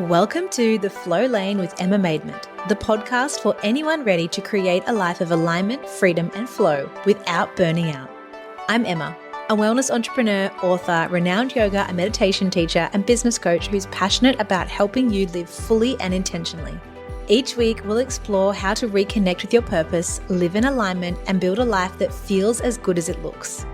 Welcome to The Flow Lane with Emma Maidment, the podcast for anyone ready to create a life of alignment, freedom, and flow without burning out. I'm Emma, a wellness entrepreneur, author, renowned yoga and meditation teacher, and business coach who's passionate about helping you live fully and intentionally. Each week, we'll explore how to reconnect with your purpose, live in alignment, and build a life that feels as good as it looks.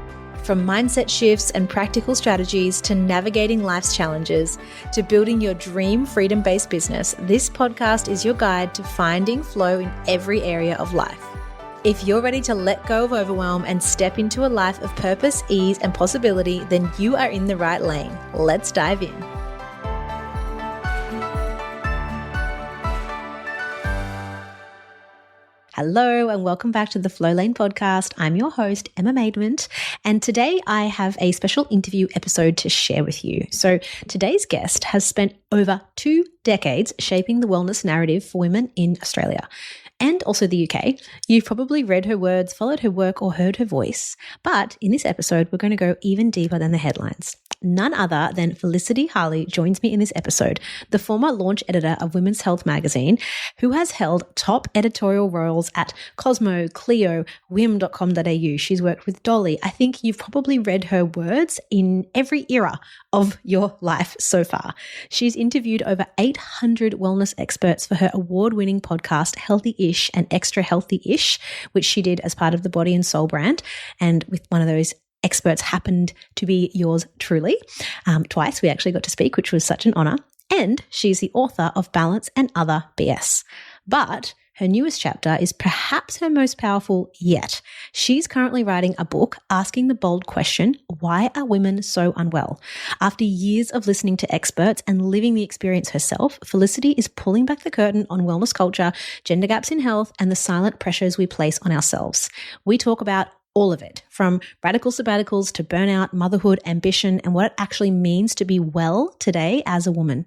From mindset shifts and practical strategies to navigating life's challenges to building your dream freedom-based business, this podcast is your guide to finding flow in every area of life. If you're ready to let go of overwhelm and step into a life of purpose, ease, and possibility, then you are in the right lane. Let's dive in. Hello and welcome back to the Flow Lane podcast. I'm your host, Emma Maidment, and today I have a special interview episode to share with you. So today's guest has spent over 2 decades shaping the wellness narrative for women in Australia and also the UK. You've probably read her words, followed her work, or heard her voice. But in this episode, we're going to go even deeper than the headlines. None other than Felicity Harley joins me in this episode, the former launch editor of Women's Health magazine, who has held top editorial roles at Cosmo, Clio, whim.com.au. She's worked with Dolly. I think you've probably read her words in every era of your life so far. She's interviewed over 800 wellness experts for her award-winning podcast, Healthy-ish and Extra Healthy-ish, which she did as part of the Body and Soul brand. And with one of those experts happened to be yours truly. Twice we actually got to speak, which was such an honor. And she's the author of Balance and Other BS. But her newest chapter is perhaps her most powerful yet. She's currently writing a book asking the bold question, why are women so unwell? After years of listening to experts and living the experience herself, Felicity is pulling back the curtain on wellness culture, gender gaps in health, and the silent pressures we place on ourselves. We talk about all of it, from radical sabbaticals to burnout, motherhood, ambition, and what it actually means to be well today as a woman.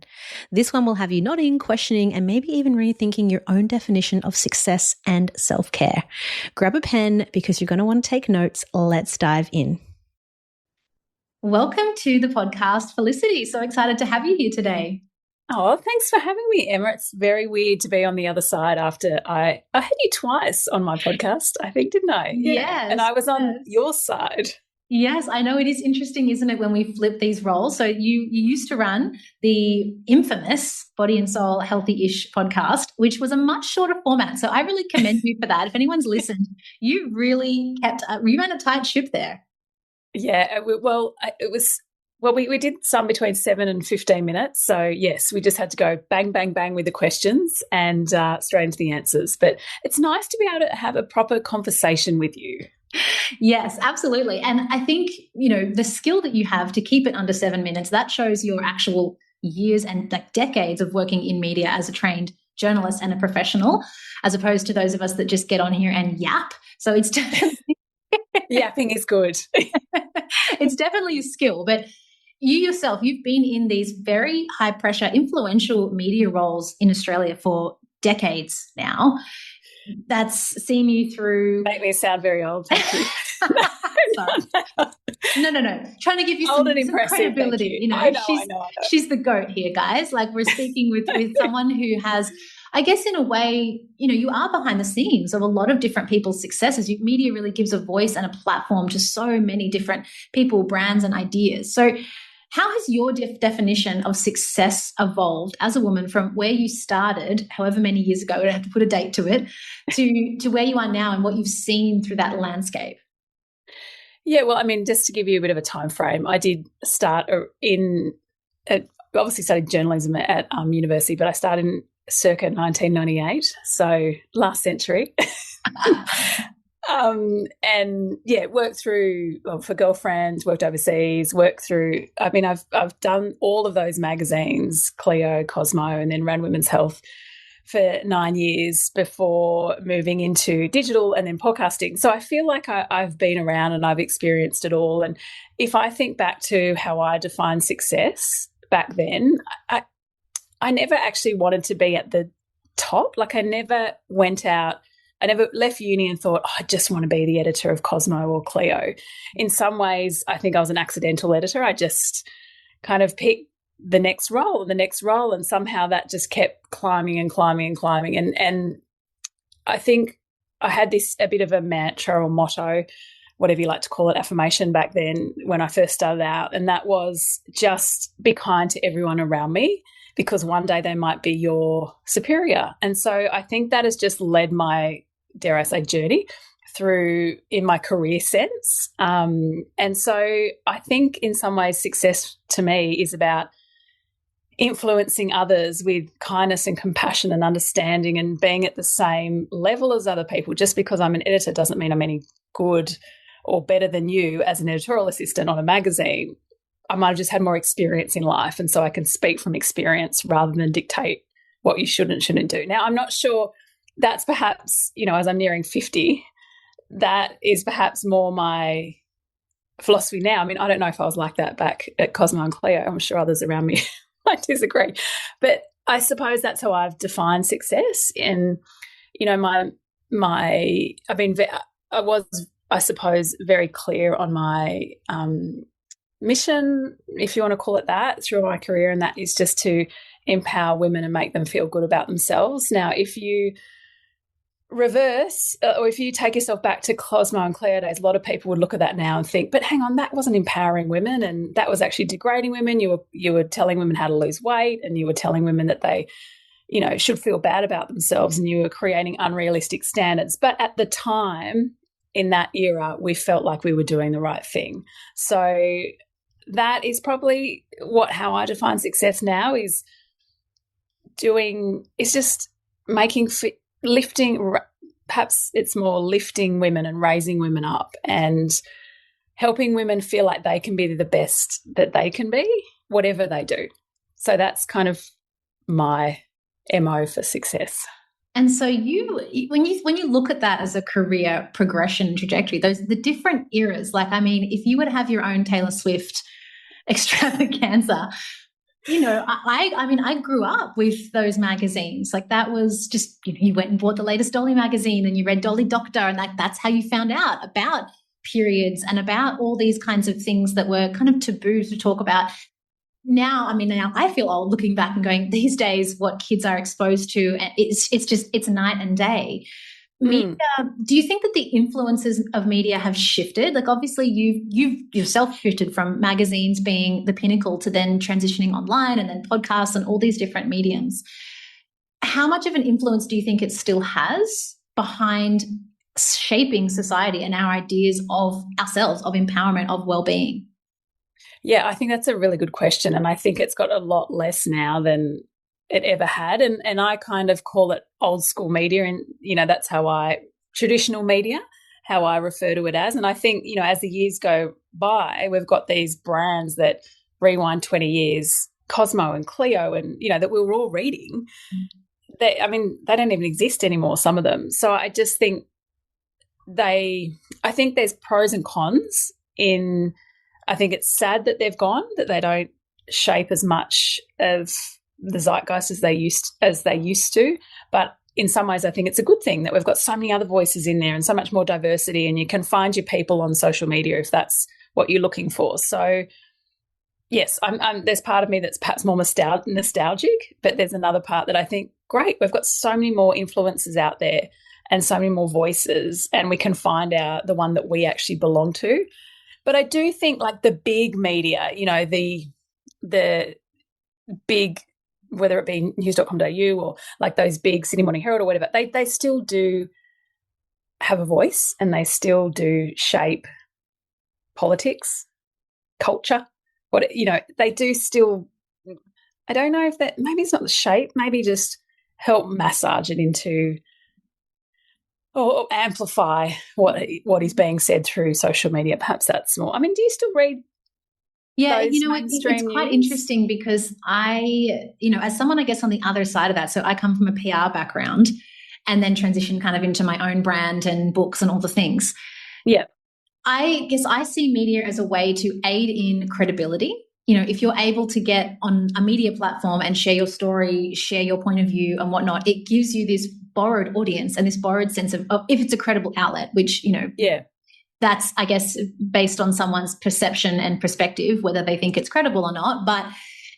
This one will have you nodding, questioning, and maybe even rethinking your own definition of success and self-care. Grab a pen because you're going to want to take notes. Let's dive in. Welcome to the podcast, Felicity. So excited to have you here today. Oh, thanks for having me, Emma. It's very weird to be on the other side after I had you twice on my podcast, I think, didn't I? Yeah. Yes. And I was on your side. Yes, I know. It is interesting, isn't it, when we flip these roles? So you used to run the infamous Body and Soul Healthy-ish podcast, which was a much shorter format. So I really commend you for that. If anyone's listened, you really you ran a tight ship there. Yeah, we did some between 7 and 15 minutes. So, yes, we just had to go bang, bang, bang with the questions and straight into the answers. But it's nice to be able to have a proper conversation with you. Yes, absolutely. And I think, the skill that you have to keep it under 7 minutes, that shows your actual years and decades of working in media as a trained journalist and a professional, as opposed to those of us that just get on here and yap. So it's definitely... Yapping is good. It's definitely a skill, but you yourself, you've been in these very high pressure, influential media roles in Australia for decades now. That's seen you through... Make me sound very old. Thank you. No. Trying to give you some credibility. I know. She's the GOAT here, guys. Like, we're speaking with someone who has, I guess, in a way, you are behind the scenes of a lot of different people's successes. Media really gives a voice and a platform to so many different people, brands, and ideas. So how has your definition of success evolved as a woman from where you started, however many years ago, I don't have to put a date to it, to where you are now and what you've seen through that landscape? Yeah, well, I mean, just to give you a bit of a time frame, I did start obviously studied journalism at university, but I started in circa 1998, so last century. Worked through for girlfriends, worked overseas, I've done all of those magazines, Clio, Cosmo, and then ran Women's Health for 9 years before moving into digital and then podcasting. So I feel like I've been around and I've experienced it all. And if I think back to how I defined success back then, I never actually wanted to be at the top. Like, I never left uni and thought, I just want to be the editor of Cosmo or Clio. In some ways, I think I was an accidental editor. I just kind of picked the next role and the next role, and somehow that just kept climbing and climbing and climbing. And I think I had a bit of a mantra or motto, whatever you like to call it, affirmation back then when I first started out, and that was just be kind to everyone around me, because one day they might be your superior. And so I think that has just led my, dare I say, journey through in my career sense. And so I think in some ways success to me is about influencing others with kindness and compassion and understanding and being at the same level as other people. Just because I'm an editor doesn't mean I'm any good or better than you as an editorial assistant on a magazine. I might have just had more experience in life, and so I can speak from experience rather than dictate what you should and shouldn't do. Now, I'm not sure that's perhaps, as I'm nearing 50, that is perhaps more my philosophy now. I mean, I don't know if I was like that back at Cosmo and Cleo. I'm sure others around me might disagree. But I suppose that's how I've defined success. And, I was, I suppose, very clear on my mission, if you want to call it that, through my career, and that is just to empower women and make them feel good about themselves. Now, if you reverse or if you take yourself back to Cosmo and Cleo days, a lot of people would look at that now and think, but hang on, that wasn't empowering women, and that was actually degrading women. You were telling women how to lose weight, and you were telling women that they should feel bad about themselves, and you were creating unrealistic standards. But at the time, in that era, we felt like we were doing the right thing. So that is probably how I define success now, is just lifting, perhaps it's more lifting women and raising women up and helping women feel like they can be the best that they can be, whatever they do. So that's kind of my MO for success. And so when you look at that as a career progression trajectory, the different eras, if you were to have your own Taylor Swift extravaganza, I grew up with those magazines. That was just, you went and bought the latest Dolly magazine and you read Dolly Doctor, and that's how you found out about periods and about all these kinds of things that were kind of taboo to talk about. Now I feel old looking back and going, these days what kids are exposed to, it's night and day. Media, do you think that the influences of media have shifted? Obviously you've yourself shifted from magazines being the pinnacle to then transitioning online and then podcasts and all these different mediums. How much of an influence do you think it still has behind shaping society and our ideas of ourselves, of empowerment, of well-being? Yeah, I think that's a really good question, and I think it's got a lot less now than it ever had, and I kind of call it old school media, and that's traditional media, how I refer to it as. And I think as the years go by, we've got these brands that rewind 20 years, Cosmo and Cleo, and that we were all reading. They don't even exist anymore, some of them. So I just think I think there's pros and cons in. I think it's sad that they've gone, that they don't shape as much of the zeitgeist as they used to. But in some ways, I think it's a good thing that we've got so many other voices in there and so much more diversity, and you can find your people on social media if that's what you're looking for. So, yes, there's part of me that's perhaps more nostalgic, but there's another part that I think, great, we've got so many more influencers out there and so many more voices, and we can find out the one that we actually belong to. But I do think the big media, the big, whether it be news.com.au or those big Sydney Morning Herald or whatever, they still do have a voice, and they still do shape politics, culture. They do still, I don't know if that, maybe it's not the shape, maybe just help massage it into or amplify what is being said through social media. Perhaps that's more. Do you still read? Yeah, it's quite interesting because as someone, I guess, on the other side of that, so I come from a PR background and then transitioned kind of into my own brand and books and all the things. Yeah. I guess I see media as a way to aid in credibility. If you're able to get on a media platform and share your story, share your point of view and whatnot, it gives you this borrowed audience and this borrowed sense of if it's a credible outlet, which, yeah, that's, I guess, based on someone's perception and perspective, whether they think it's credible or not. But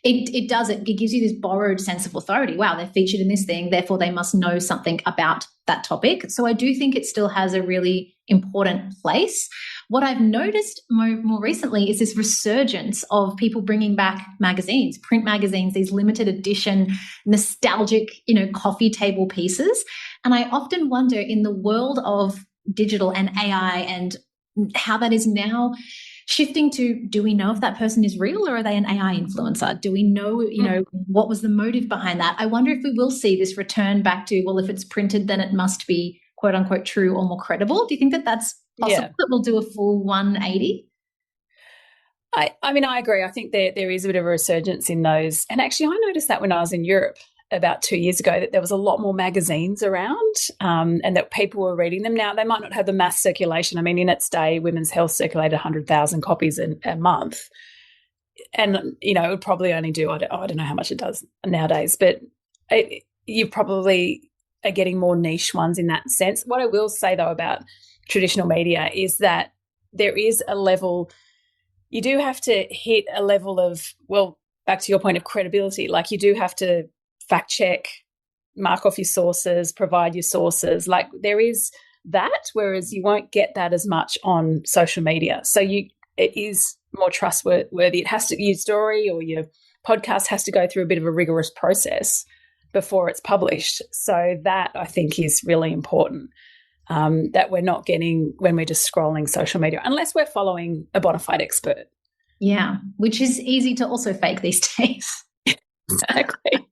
It does. It gives you this borrowed sense of authority. Wow, they're featured in this thing, therefore they must know something about that topic. So I do think it still has a really important place. What I've noticed more recently is this resurgence of people bringing back magazines, print magazines, these limited edition, nostalgic, coffee table pieces. And I often wonder, in the world of digital and AI and how that is now shifting to, do we know if that person is real or are they an AI influencer? Do we know, what was the motive behind that? I wonder if we will see this return back to, well, if it's printed, then it must be quote unquote true or more credible. Do you think that that's possible, that we'll do a full 180? I mean, I agree. I think there is a bit of a resurgence in those. And actually, I noticed that when I was in Europe about 2 years ago, that there was a lot more magazines around, and that people were reading them. Now, they might not have the mass circulation. I mean, in its day, Women's Health circulated 100,000 copies a month. And, it would probably only do, I don't know how much it does nowadays, but you probably are getting more niche ones in that sense. What I will say, though, about traditional media is that there is a level, you do have to hit a level of, well, back to your point of credibility, like you do have to fact check, mark off your sources, provide your sources. Like there is that, whereas you won't get that as much on social media. So it is more trustworthy. It has to, your story or your podcast has to go through a bit of a rigorous process before it's published. So that, I think, is really important, that we're not getting when we're just scrolling social media, unless we're following a bona fide expert. Yeah, which is easy to also fake these days. Exactly.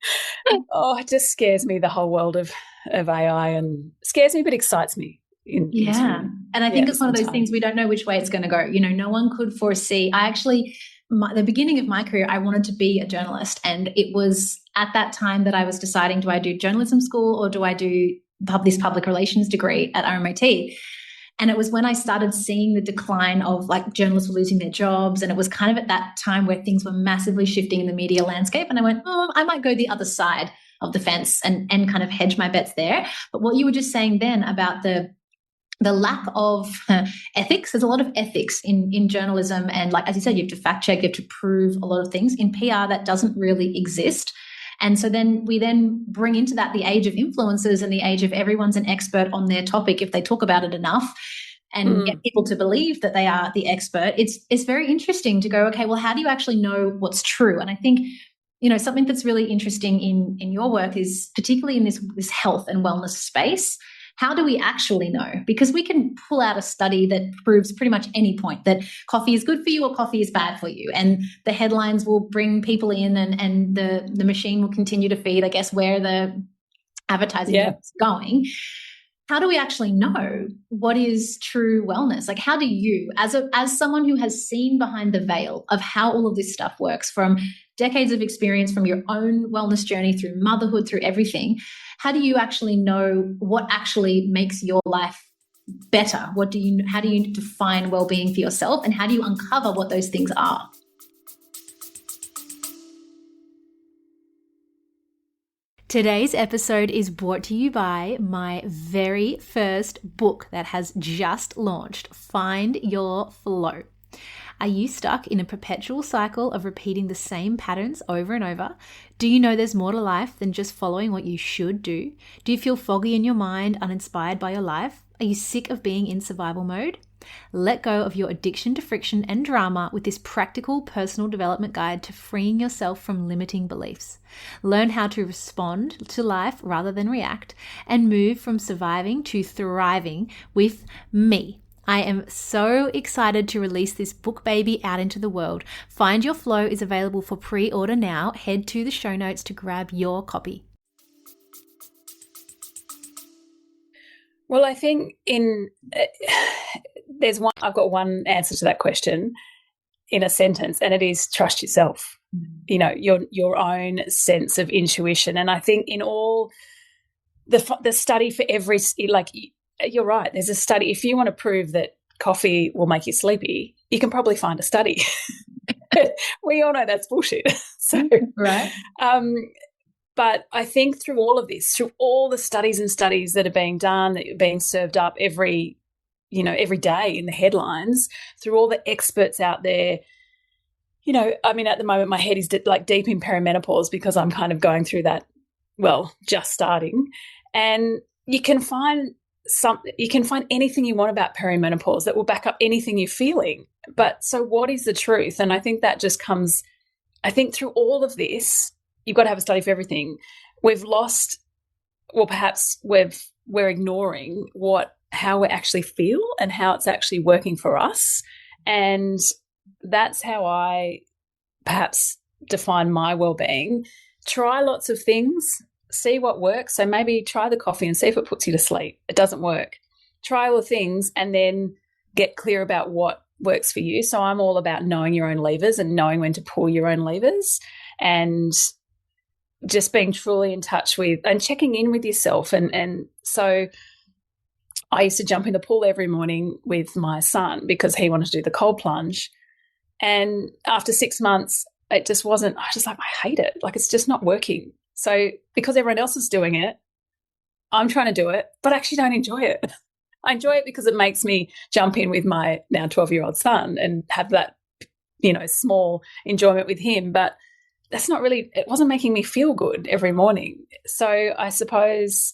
Oh, it just scares me, the whole world of AI, and scares me but excites me. And I think it's one of those things, we don't know which way it's going to go. No one could foresee. The beginning of my career, I wanted to be a journalist, and it was at that time that I was deciding, do I do journalism school or do I do this public relations degree at RMIT? And it was when I started seeing the decline of, like, journalists were losing their jobs, and it was kind of at that time where things were massively shifting in the media landscape. And I went, I might go the other side of the fence and kind of hedge my bets there. But what you were just saying then about the lack of ethics, there's a lot of ethics in journalism. And, like, as you said, you have to fact check, you have to prove a lot of things. In PR, that doesn't really exist. And so then we bring into that the age of influencers and the age of everyone's an expert on their topic if they talk about it enough, and get people to believe that they are the expert. It's very interesting to go, okay, well, how do you actually know what's true? And I think, something that's really interesting in your work is, particularly in this health and wellness space, how do we actually know? Because we can pull out a study that proves pretty much any point that coffee is good for you or coffee is bad for you. And the headlines will bring people in, and the machine will continue to feed, I guess, where the advertising is going. How do we actually know what is true wellness? Like, how do you, as someone who has seen behind the veil of how all of this stuff works, from decades of experience, from your own wellness journey through motherhood, through everything, how do you actually know what actually makes your life better? How do you define well-being for yourself, and how do you uncover what those things are? Today's episode is brought to you by my very first book that has just launched, Find Your Flow. Are you stuck in a perpetual cycle of repeating the same patterns over and over? Do you know there's more to life than just following what you should do? Do you feel foggy in your mind, uninspired by your life? Are you sick of being in survival mode? Let go of your addiction to friction and drama with this practical personal development guide to freeing yourself from limiting beliefs. Learn how to respond to life rather than react, and move from surviving to thriving with me. I am so excited to release this book baby out into the world. Find Your Flow is available for pre-order now. Head to the show notes to grab your copy. Well, I think I've got one answer to that question in a sentence, and it is trust yourself. Your own sense of intuition. And I think in all the study for every, like, you're right, there's a study. If you want to prove that coffee will make you sleepy, you can probably find a study. We all know that's bullshit. So, right. But I think through all of this, through all the studies that are being done, that are being served up every day in the headlines, through all the experts out there, I mean, at the moment, my head is like deep in perimenopause because I'm kind of going through that, well, just starting. And you can find anything you want about perimenopause that will back up anything you're feeling. But so what is the truth? And I think that just comes, I think through all of this, you've got to have a study for everything. We've lost, well, perhaps we're ignoring how we actually feel and how it's actually working for us. And that's how I perhaps define my well-being. Try lots of things, see what works. So maybe try the coffee and see if it puts you to sleep. It doesn't work. Try all the things and then get clear about what works for you. So I'm all about knowing your own levers and knowing when to pull your own levers and just being truly in touch with and checking in with yourself. And so I used to jump in the pool every morning with my son because he wanted to do the cold plunge. And after 6 months, it just wasn't, I was just like, I hate it. Like, it's just not working. So because everyone else is doing it, I'm trying to do it, but I actually don't enjoy it. I enjoy it because it makes me jump in with my now 12-year-old son and have that, small enjoyment with him. But that's not really, it wasn't making me feel good every morning. So I suppose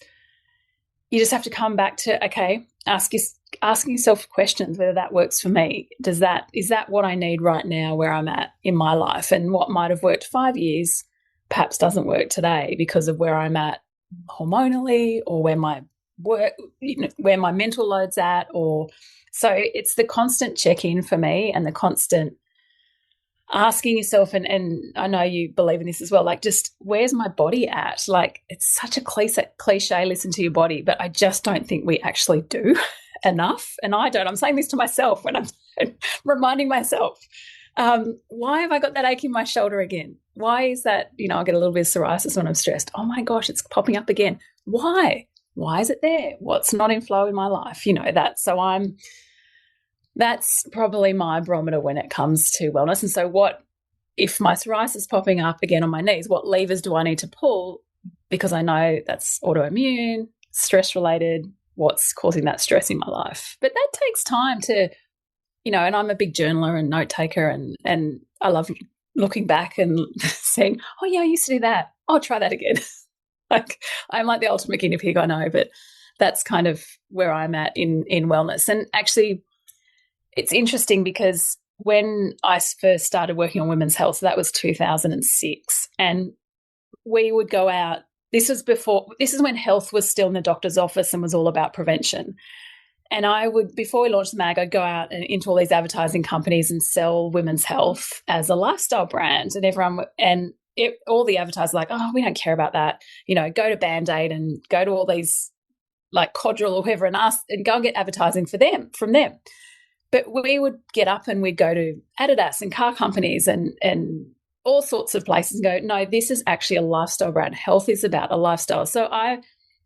you just have to come back to, okay, asking yourself questions whether that works for me. Is that what I need right now where I'm at in my life? And what might have worked 5 years perhaps doesn't work today because of where I'm at hormonally or where my work, where my mental load's at. Or so it's the constant check-in for me and the constant asking yourself, and I know you believe in this as well, like, just where's my body at? Like, it's such a cliche, listen to your body, but I just don't think we actually do enough. And I'm saying this to myself when I'm reminding myself, why have I got that ache in my shoulder again? Why is that, I get a little bit of psoriasis when I'm stressed. Oh my gosh, it's popping up again. Why is it there? What's not in flow in my life? That. So that's probably my barometer when it comes to wellness. And so if my psoriasis is popping up again on my knees, what levers do I need to pull? Because I know that's autoimmune, stress-related, what's causing that stress in my life. But that takes time to, and I'm a big journaler and note taker, and I love looking back and saying, oh, yeah, I used to do that. I'll try that again. Like, I'm like the ultimate guinea pig, I know, but that's kind of where I'm at in wellness. And actually, it's interesting because when I first started working on women's health, so that was 2006, and we would go out. This is when health was still in the doctor's office and was all about prevention. And before we launched the mag, I'd go out and into all these advertising companies and sell women's health as a lifestyle brand. And all the advertisers were like, oh, we don't care about that. Go to Band-Aid and go to all these like Codral or whoever and ask and go and get advertising from them. But we would get up and we'd go to Adidas and car companies and all sorts of places and go, no, this is actually a lifestyle brand. Health is about a lifestyle. So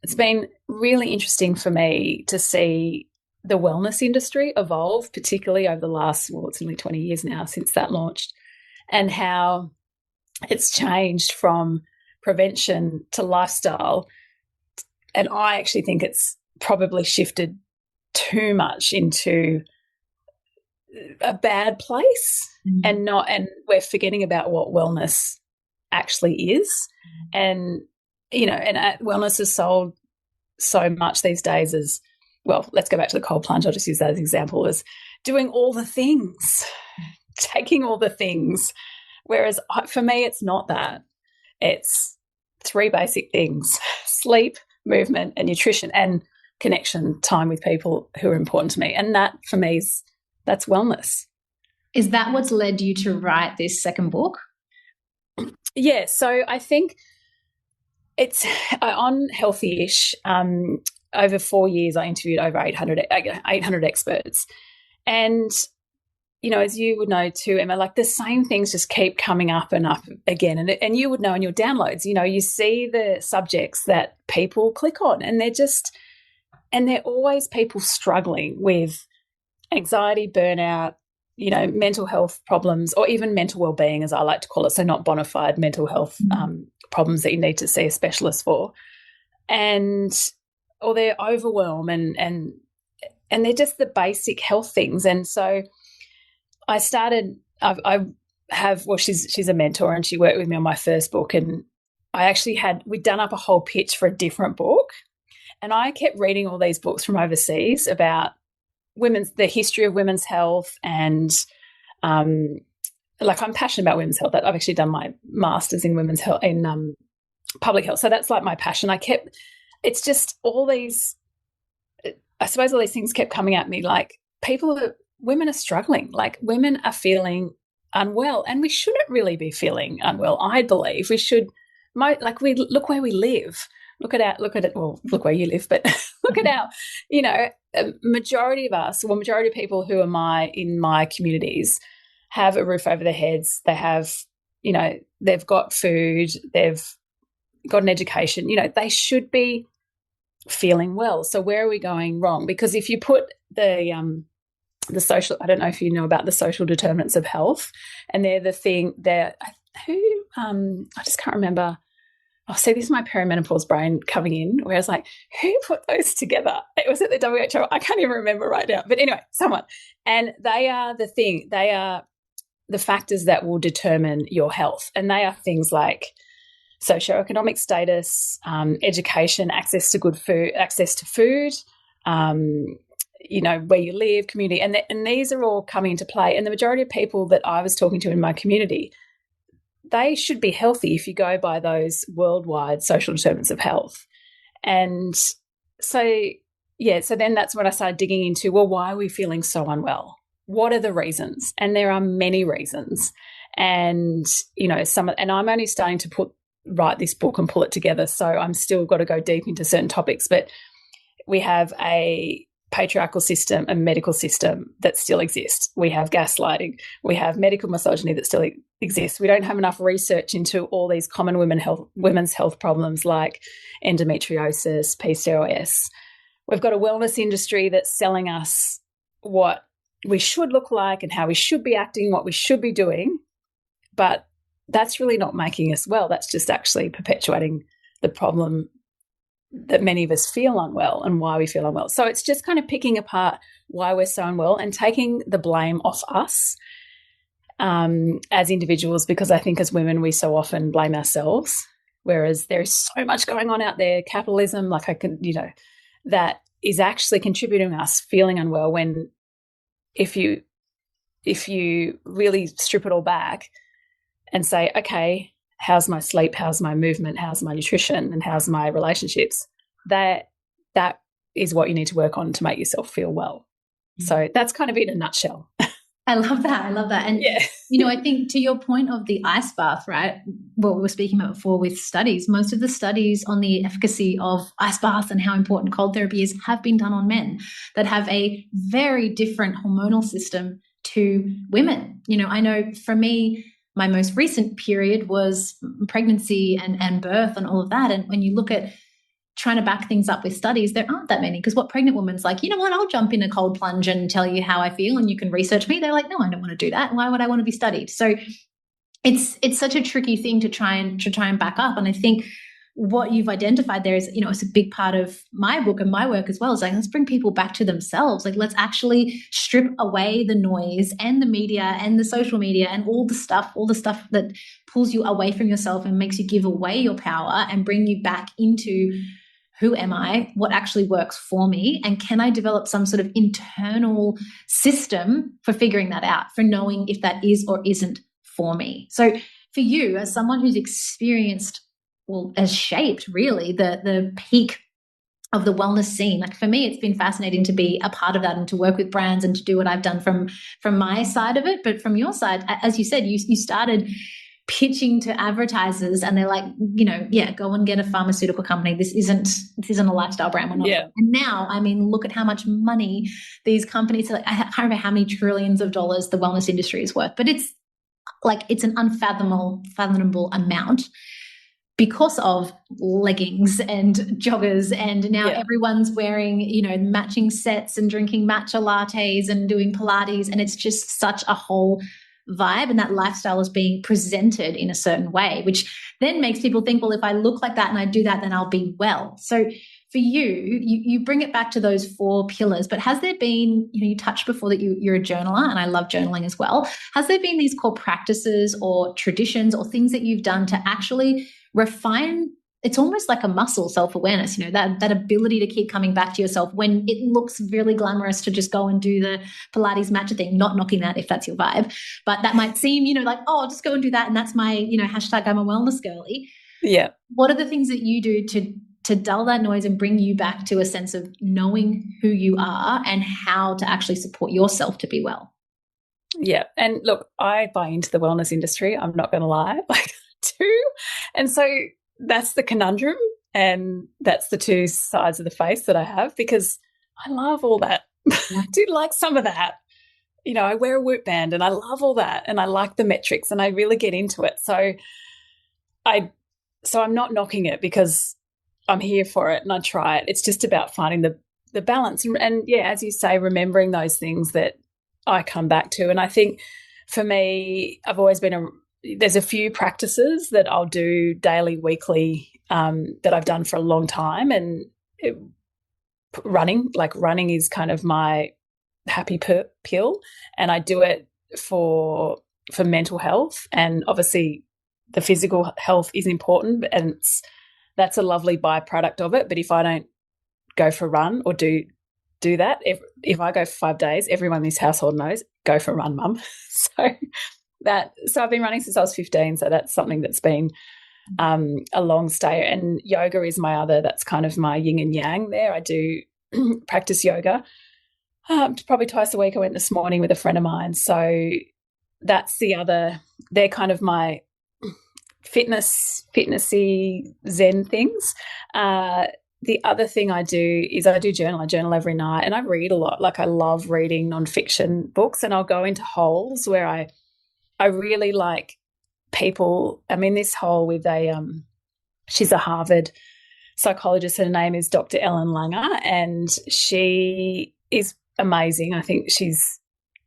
it's been really interesting for me to see the wellness industry evolve, particularly over the last, it's nearly 20 years now since that launched, and how it's changed from prevention to lifestyle. And I actually think it's probably shifted too much into a bad place, and we're forgetting about what wellness actually is. And wellness is sold so much these days as, well, let's go back to the cold plunge, I'll just use that as an example, as doing all the things, taking all the things, whereas for me it's not that. It's 3 basic things: sleep, movement and nutrition, and connection, time with people who are important to me. And that for me that's wellness. Is that what's led you to write this second book? Yeah, so I think it's on Healthy-ish. Over 4 years, I interviewed over 800 experts. And, as you would know too, Emma, like the same things just keep coming up and up again. And you would know in your downloads, you see the subjects that people click on, and they're always people struggling with anxiety, burnout, mental health problems, or even mental well-being, as I like to call it, so not bona fide mental health problems that you need to see a specialist for, or they're overwhelmed and they're just the basic health things. And so I she's a mentor, and she worked with me on my first book, and we'd done up a whole pitch for a different book, and I kept reading all these books from overseas about the history of women's health, and I'm passionate about women's health. I've actually done my master's in women's health in public health, so that's like my passion. It's just all these, I suppose all these things kept coming at me, like women are struggling, like women are feeling unwell, and we shouldn't really be feeling unwell. I believe we should, look where we live. Look where you live, but look at our, majority of us, majority of people who are in my communities have a roof over their heads. They have, they've got food, they've got an education, they should be feeling well. So where are we going wrong? Because if you put the social, I don't know if you know about the social determinants of health, and they're the thing that I just can't remember. Oh, see, this is my perimenopause brain coming in, where I was like, who put those together? It was at the WHO. I can't even remember right now. But anyway, someone. And they are the thing. They are the factors that will determine your health. And they are things like socioeconomic status, education, access to good food, where you live, community. And these are all coming into play. And the majority of people that I was talking to in my community, they should be healthy if you go by those worldwide social determinants of health. And so then that's when I started digging into, well, why are we feeling so unwell? What are the reasons? And there are many reasons. And, and I'm only starting to write this book and pull it together. So I'm still got to go deep into certain topics, but we have a patriarchal system, a medical system that still exists. We have gaslighting. We have medical misogyny that still exists. We don't have enough research into all these common women's health problems like endometriosis, PCOS. We've got a wellness industry that's selling us what we should look like and how we should be acting, what we should be doing, but that's really not making us well. That's just actually perpetuating the problem that many of us feel unwell and why we feel unwell. So it's just kind of picking apart why we're so unwell and taking the blame off us as individuals, because I think as women we so often blame ourselves, whereas there is so much going on out there, capitalism, that is actually contributing us feeling unwell, when if you really strip it all back and say, okay, how's my sleep, how's my movement, how's my nutrition, and how's my relationships, that is what you need to work on to make yourself feel well. So that's kind of it in a nutshell. I love that. And, I think to your point of the ice bath, right, what we were speaking about before with studies, most of the studies on the efficacy of ice baths and how important cold therapy is have been done on men that have a very different hormonal system to women. I know for me, my most recent period was pregnancy and birth and all of that. And when you look at trying to back things up with studies, there aren't that many, because what pregnant woman's like, you know what, I'll jump in a cold plunge and tell you how I feel and you can research me. They're like, no, I don't want to do that. Why would I want to be studied? So it's such a tricky thing to try and back up. And I think what you've identified there is, it's a big part of my book and my work as well. Is like, let's bring people back to themselves. Like, let's actually strip away the noise and the media and the social media and all the stuff that pulls you away from yourself and makes you give away your power, and bring you back into who am I, what actually works for me, and can I develop some sort of internal system for figuring that out, for knowing if that is or isn't for me. So for you, as someone who's experienced, has shaped really the peak of the wellness scene. Like for me, it's been fascinating to be a part of that and to work with brands and to do what I've done from my side of it. But from your side, as you said, you started pitching to advertisers and they're like, go and get a pharmaceutical company. This isn't a lifestyle brand. We're not. Yeah. And now, look at how much money these companies, I can't remember how many trillions of dollars the wellness industry is worth, but it's an unfathomable amount, because of leggings and joggers, and now everyone's wearing, matching sets and drinking matcha lattes and doing Pilates, and it's just such a whole vibe, and that lifestyle is being presented in a certain way, which then makes people think, well, if I look like that and I do that, then I'll be well. So for you bring it back to those 4 pillars, but has there been, you touched before that you're a journaler, and I love journaling as well. Has there been these core practices or traditions or things that you've done to actually refine? It's almost like a muscle, self-awareness, that ability to keep coming back to yourself when it looks really glamorous to just go and do the Pilates matcha thing, not knocking that if that's your vibe, but that might seem, like, oh, I'll just go and do that. And that's my, hashtag I'm a wellness girly. Yeah. What are the things that you do to dull that noise and bring you back to a sense of knowing who you are and how to actually support yourself to be well? Yeah. And look, I buy into the wellness industry. I'm not going to lie, like I do. And so that's the conundrum, and that's the 2 sides of the face that I have, because I love all that. I do like some of that. I wear a Whoop band and I love all that, and I like the metrics and I really get into it. So I'm not knocking it because I'm here for it and I try it. It's just about finding the balance. And yeah, as you say, remembering those things that I come back to. And I think for me, I've always been there's a few practices that I'll do daily, weekly, that I've done for a long time. And running is kind of my happy pill. And I do it for mental health. And obviously the physical health is important, and that's a lovely byproduct of it. But if I don't go for a run or do that, if I go for 5 days, everyone in this household knows, go for a run, mum. So I've been running since I was 15, so that's something that's been a long stay. And yoga is my other, that's kind of my yin and yang there. I do practice yoga probably twice a week. I went this morning with a friend of mine. So that's the other, they're kind of my fitnessy Zen things. The other thing I do is I do journal. I journal every night, and I read a lot. Like, I love reading nonfiction books, and I'll go into holes where I really like people. I'm in this hole with she's a Harvard psychologist. Her name is Dr. Ellen Langer, and she is amazing. I think she's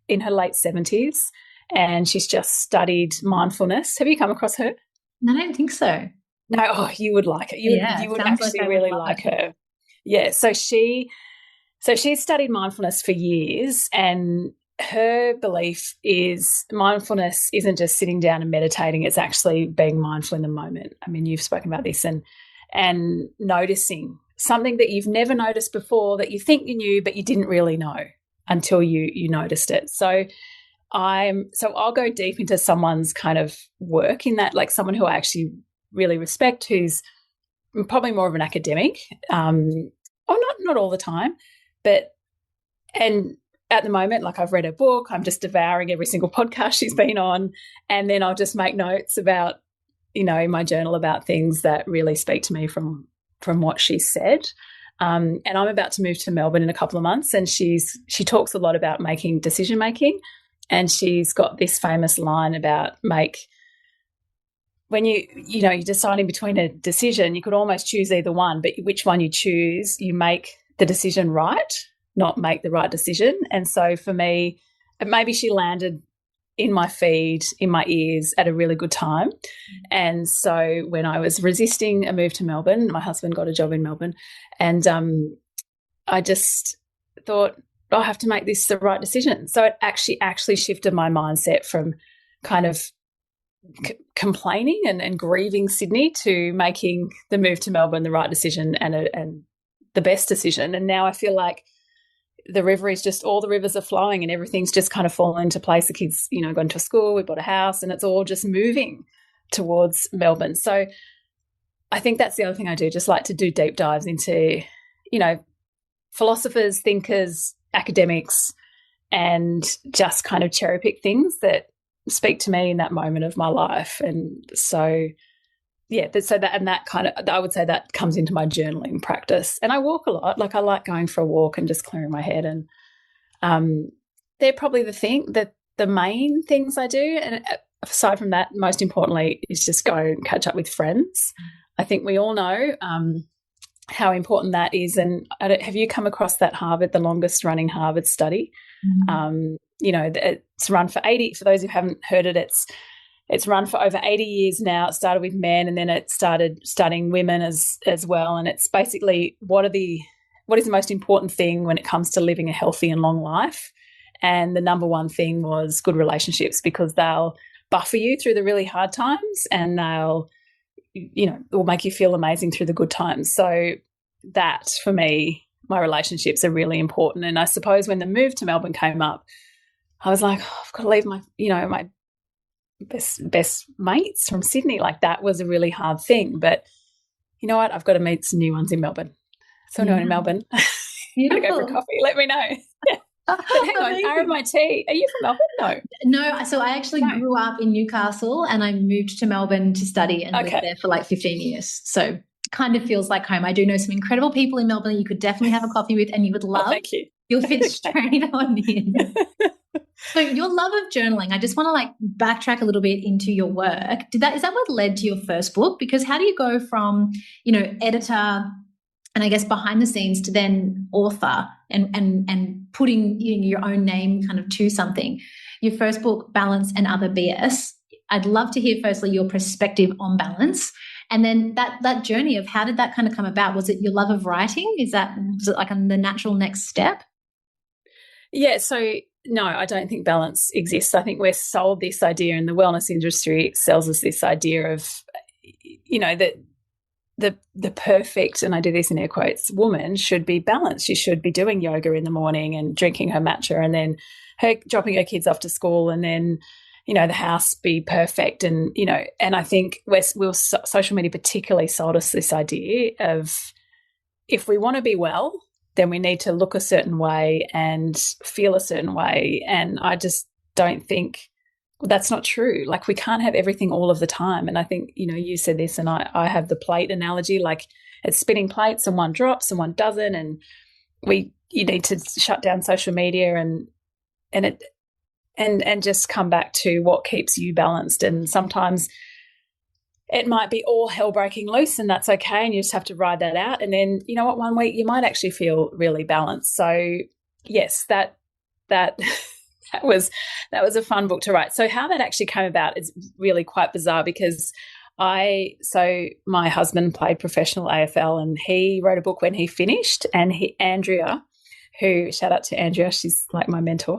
in her late 70s, and she's just studied mindfulness. Have you come across her? No, I don't think so. No, you would like it. You would actually like really like her. Yeah, so she's studied mindfulness for years, and her belief is mindfulness isn't just sitting down and meditating, it's actually being mindful in the moment. I mean, you've spoken about this, and noticing something that you've never noticed before, that you think you knew but you didn't really know until you noticed it. So I'll go deep into someone's kind of work in that, like someone who I actually really respect, who's probably more of an academic, not all the time, and at the moment, like, I've read her book, I'm just devouring every single podcast she's been on, and then I'll just make notes about, in my journal about things that really speak to me from what she said. And I'm about to move to Melbourne in a couple of months, and she talks a lot about decision making, and she's got this famous line about when you're deciding between a decision, you could almost choose either one, but which one you choose, you make the decision right, not make the right decision. And so for me, maybe she landed in my feed, in my ears at a really good time. And so when I was resisting a move to Melbourne, my husband got a job in Melbourne, and I just thought, I have to make this the right decision. So it actually shifted my mindset from kind of complaining and grieving Sydney to making the move to Melbourne the right decision and the best decision. And now I feel like the river is just, all the rivers are flowing and everything's just kind of fallen into place. The kids, gone to school, we bought a house, and it's all just moving towards Melbourne. So I think that's the other thing I do, just like to do deep dives into, philosophers, thinkers, academics, and just kind of cherry pick things that speak to me in that moment of my life. And so, yeah, I would say that comes into my journaling practice. And I walk a lot. Like, I like going for a walk and just clearing my head. And they're probably the main things I do. And aside from that, most importantly, is just go and catch up with friends. I think we all know how important that is. And have you come across that the longest running Harvard study? Mm-hmm. It's run for 80, for those who haven't heard it, it's it's run for over 80 years now. It started with men, and then it started studying women as well. And it's basically what is the most important thing when it comes to living a healthy and long life. And the number one thing was good relationships, because they'll buffer you through the really hard times, and they'll, it will make you feel amazing through the good times. So that, for me, my relationships are really important. And I suppose when the move to Melbourne came up, I was like, I've got to leave my best mates from Sydney. Like, that was a really hard thing. But you know what? I've got to meet some new ones in Melbourne. So anyone in Melbourne, you want to go for a coffee, let me know. Yeah. But hang on, RMIT, are you from Melbourne? No, so I actually grew up in Newcastle, and I moved to Melbourne to study and lived there for like 15 years. So it kind of feels like home. I do know some incredible people in Melbourne that you could definitely have a coffee with, and you would love. Thank you. You'll fit straight on in. So your love of journaling, I just want to like backtrack a little bit into your work. Is that what led to your first book? Because how do you go from, editor and I guess behind the scenes to then author and putting your own name kind of to something? Your first book, Balance and Other BS. I'd love to hear firstly your perspective on balance, and then that journey of how did that kind of come about? Was it your love of writing? Was it like the natural next step? Yeah, so no, I don't think balance exists. I think we're sold this idea, and the wellness industry sells us this idea of, that the perfect, and I do this in air quotes, woman should be balanced. She should be doing yoga in the morning and drinking her matcha, and then dropping her kids off to school, and then, the house be perfect. And, and I think social media particularly sold us this idea of, if we want to be well, then we need to look a certain way and feel a certain way. And I just don't think that's not true. Like, we can't have everything all of the time. And I think, you said this, and I have the plate analogy, like it's spinning plates, and one drops and one doesn't. And you need to shut down social media and just come back to what keeps you balanced. And sometimes it might be all hell breaking loose, and that's okay, and you just have to ride that out. And then, you know what, one week you might actually feel really balanced. So yes, that was a fun book to write. So how that actually came about is really quite bizarre, because my husband played professional AFL, and he wrote a book when he finished, and Andrea, who, shout out to Andrea, she's like my mentor,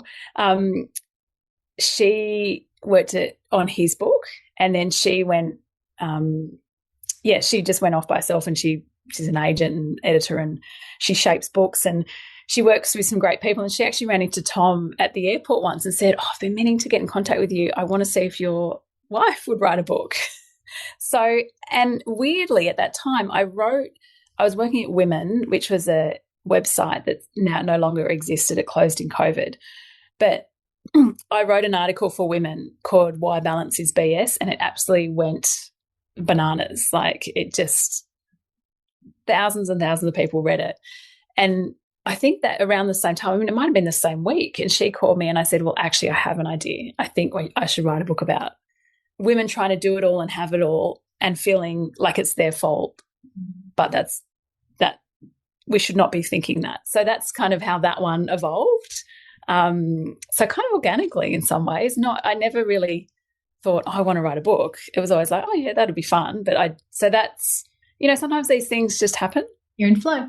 she worked on his book, and then she went, she just went off by herself, and she's an agent and editor, and she shapes books, and she works with some great people. And she actually ran into Tom at the airport once and said, I've been meaning to get in contact with you. I want to see if your wife would write a book. So, and weirdly at that time I was working at Women, which was a website that now no longer existed. It closed in COVID. But I wrote an article for Women called Why Balance is BS, and it absolutely went bananas. Like, it just, thousands and thousands of people read it. And I think that around the same time, it might have been the same week, and she called me and I said, well, actually, I have an idea. I think I should write a book about women trying to do it all and have it all and feeling like it's their fault. But that we should not be thinking that. So that's kind of how that one evolved. So kind of organically in some ways. I never really thought, I want to write a book. It was always like, oh yeah, that'd be fun. But so that's, sometimes these things just happen. You're in flow.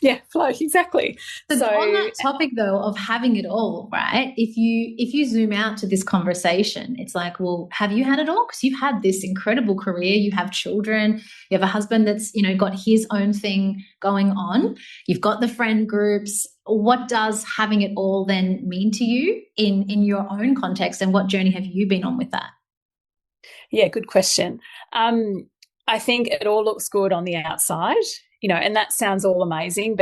Yeah, flow, exactly. So on that topic though of having it all, right? If you zoom out to this conversation, it's like, well, have you had it all? Because you've had this incredible career, you have children, you have a husband that's, got his own thing going on. You've got the friend groups. What does having it all then mean to you in your own context, and what journey have you been on with that? Yeah, good question. I think it all looks good on the outside, and that sounds all amazing,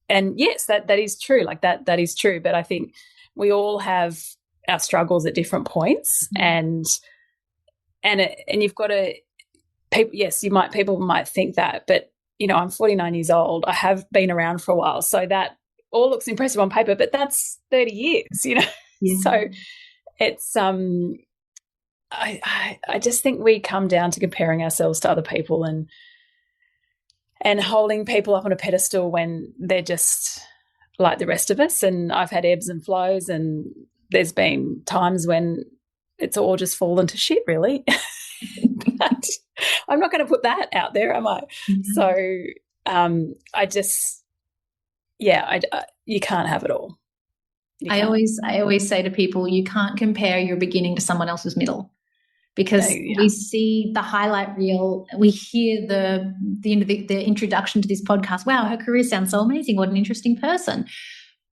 and yes, that is true. Like that is true. But I think we all have our struggles at different points, and you've got to, people might think that, but I'm 49 years old. I have been around for a while, so that all looks impressive on paper, but that's 30 years, Yeah. So it's I just think we come down to comparing ourselves to other people and holding people up on a pedestal when they're just like the rest of us. And I've had ebbs and flows, and there's been times when it's all just fallen to shit, really. But I'm not going to put that out there, am I? Mm-hmm. So I just, you can't have it all. I always say to people, you can't compare your beginning to someone else's middle, because we see the highlight reel, we hear the introduction to this podcast. Wow, her career sounds so amazing. What an interesting person.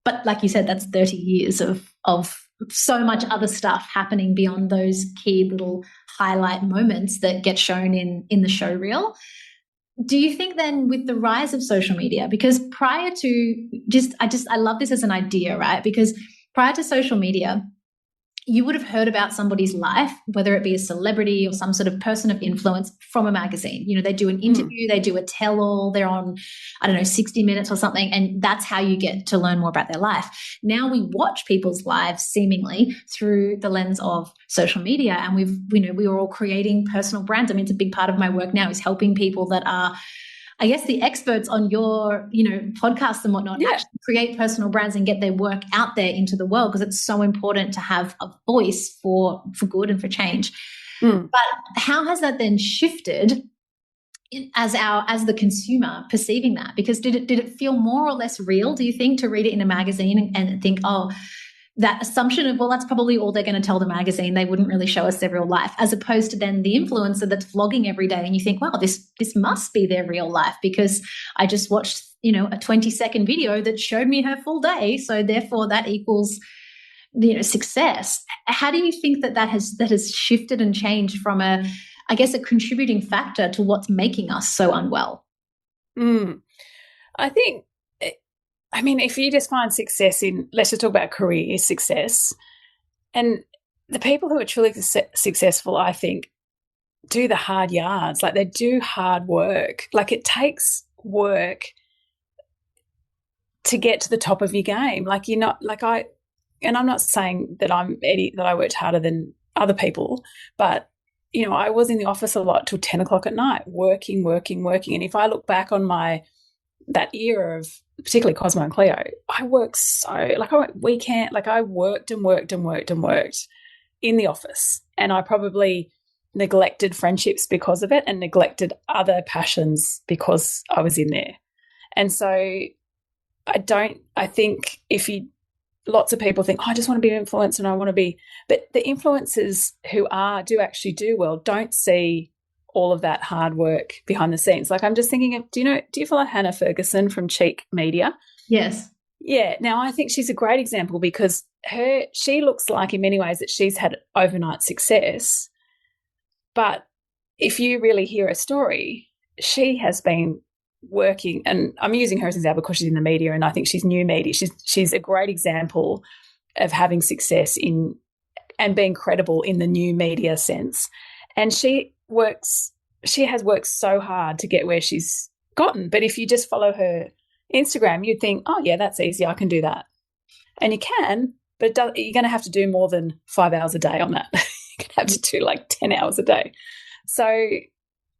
But like you said, that's 30 years of so much other stuff happening beyond those key little highlight moments that get shown in the show reel. Do you think then, with the rise of social media, because prior to I love this as an idea, right? Because prior to social media, you would have heard about somebody's life, whether it be a celebrity or some sort of person of influence, from a magazine. You know, they do an interview, they do a tell-all, they're on, 60 Minutes or something, and that's how you get to learn more about their life. Now we watch people's lives seemingly through the lens of social media, and we are all creating personal brands. I mean, it's a big part of my work now is helping people that are, I guess, the experts on your, podcasts and whatnot, actually create personal brands and get their work out there into the world, because it's so important to have a voice for good and for change. But how has that then shifted as the consumer perceiving that? Because did it feel more or less real, do you think, to read it in a magazine and think, oh, that assumption of, well, that's probably all they're going to tell the magazine, they wouldn't really show us their real life, as opposed to then the influencer that's vlogging every day and you think, wow, this must be their real life, because I just watched, a 20-second video that showed me her full day, so therefore that equals, success. How do you think that has shifted and changed from a contributing factor to what's making us so unwell? I think, if you just find success in, let's just talk about career success, and the people who are truly successful, I think, do the hard yards. Like, they do hard work. Like, it takes work to get to the top of your game. Like, you're not, like, and I'm not saying that that I worked harder than other people, but, I was in the office a lot till 10 o'clock at night, working. And if I look back on that era of particularly Cosmo and Cleo, I worked so, like, I went weekend, like, I worked and worked in the office, and I probably neglected friendships because of it and neglected other passions because I was in there. And so I think lots of people think, oh, I just want to be an influencer and I want to be, but the influencers who do actually do well don't see all of that hard work behind the scenes. Like, I'm just thinking of, do you follow Hannah Ferguson from Cheek Media? Yes. Yeah. Now, I think she's a great example because she looks like in many ways that she's had overnight success. But if you really hear her story, she has been working, and I'm using her as an example because she's in the media, and I think she's new media. She's a great example of having success in and being credible in the new media sense. And she has worked so hard to get where she's gotten. But if you just follow her Instagram, you'd think, oh, yeah, that's easy, I can do that. And you can, but you're going to have to do more than 5 hours a day on that. You're going to have to do like 10 hours a day. So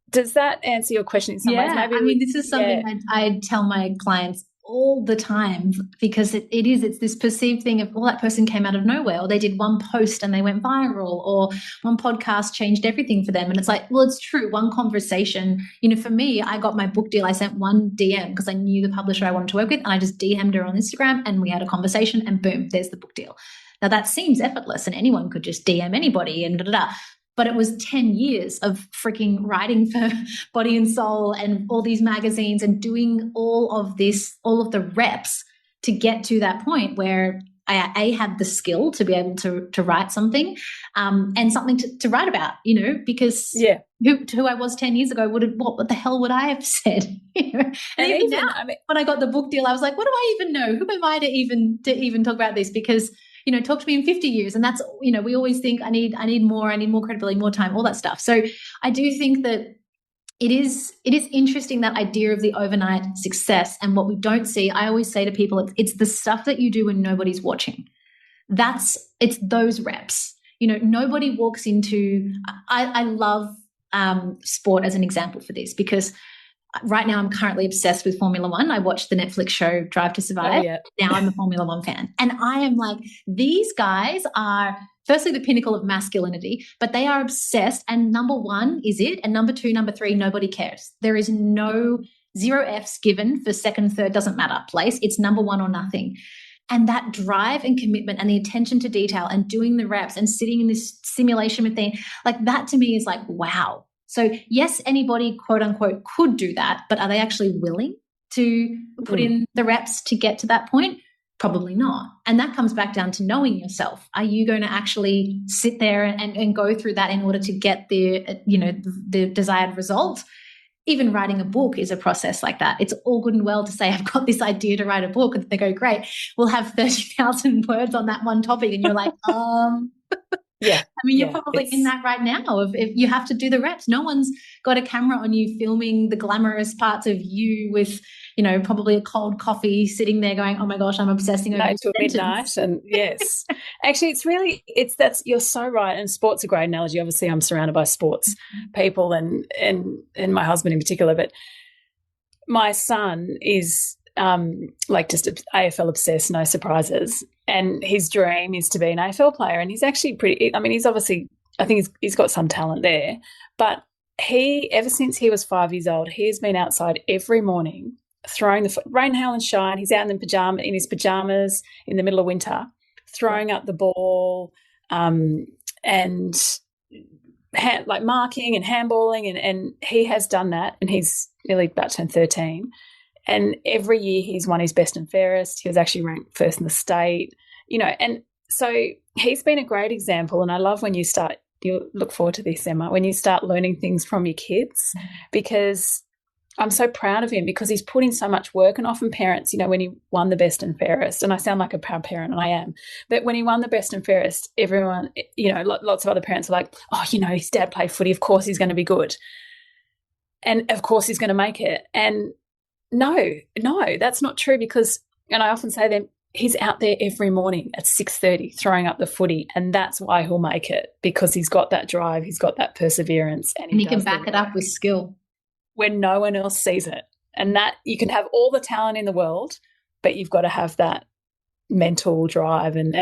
does that answer your question in some ways? Maybe this is something I tell my clients all the time, because it's this perceived thing of, well, that person came out of nowhere, or they did one post and they went viral, or one podcast changed everything for them. And it's like, well, it's true. One conversation, for me, I got my book deal. I sent one DM because I knew the publisher I wanted to work with, and I just DM'd her on Instagram and we had a conversation and boom, there's the book deal. Now that seems effortless and anyone could just DM anybody and da-da-da. But it was 10 years of freaking writing for Body and Soul and all these magazines and doing all of the reps to get to that point where I had the skill to be able to write something and something to write about, because who I was 10 years ago what the hell would I have said? And even now, when I got the book deal, I was like, what do I even know? Who am I to even talk about this? Because talk to me in 50 years. And that's, we always think I need more credibility, more time, all that stuff. So I do think that it is interesting, that idea of the overnight success. And what we don't see, I always say to people, it's the stuff that you do when nobody's watching. It's those reps. Nobody walks into, I love sport as an example for this, because right now I'm currently obsessed with Formula One. I watched the Netflix show Drive to Survive. Oh, yeah. Now I'm a Formula One fan. And I am like, these guys are firstly the pinnacle of masculinity, but they are obsessed. And number one is it. And number two, number three, nobody cares. There is no zero Fs given for second, third, doesn't matter place. It's number one or nothing. And that drive and commitment and the attention to detail and doing the reps and sitting in this simulation with them, like that to me is like, wow. So yes, anybody quote unquote could do that, but are they actually willing to put in the reps to get to that point? Probably not. And that comes back down to knowing yourself. Are you going to actually sit there and go through that in order to get the desired result? Even writing a book is a process like that. It's all good and well to say, I've got this idea to write a book, and they go, great, we'll have 30,000 words on that one topic. And you're like, yeah. I mean, you're probably in that right now of if you have to do the reps. No one's got a camera on you filming the glamorous parts of you with, probably a cold coffee sitting there going, oh my gosh, I'm obsessing over till midnight. And yes, actually you're so right. And sport's a great analogy. Obviously I'm surrounded by sports people and my husband in particular, but my son is just AFL obsessed, no surprises. And his dream is to be an AFL player. And he's actually he's obviously, I think he's got some talent there, but ever since he was 5 years old, he has been outside every morning throwing the rain, hail and shine. He's out in his pajamas in the middle of winter, throwing up the ball and marking and handballing. And he has done that, and he's nearly about to turn 13. And every year he's won his best and fairest. He was actually ranked first in the state, and so he's been a great example. And I love when you look forward to this, Emma, when you start learning things from your kids, because I'm so proud of him because he's put in so much work. And often parents, when he won the best and fairest, and I sound like a proud parent, and I am, but when he won the best and fairest, everyone, lots of other parents are like, oh, his dad played footy, of course he's going to be good. And of course he's going to make it. And no, that's not true because, and I often say to them, he's out there every morning at 6:30 throwing up the footy, and that's why he'll make it, because he's got that drive, he's got that perseverance. And he can back it up with skill. When no one else sees it. And that you can have all the talent in the world, but you've got to have that mental drive and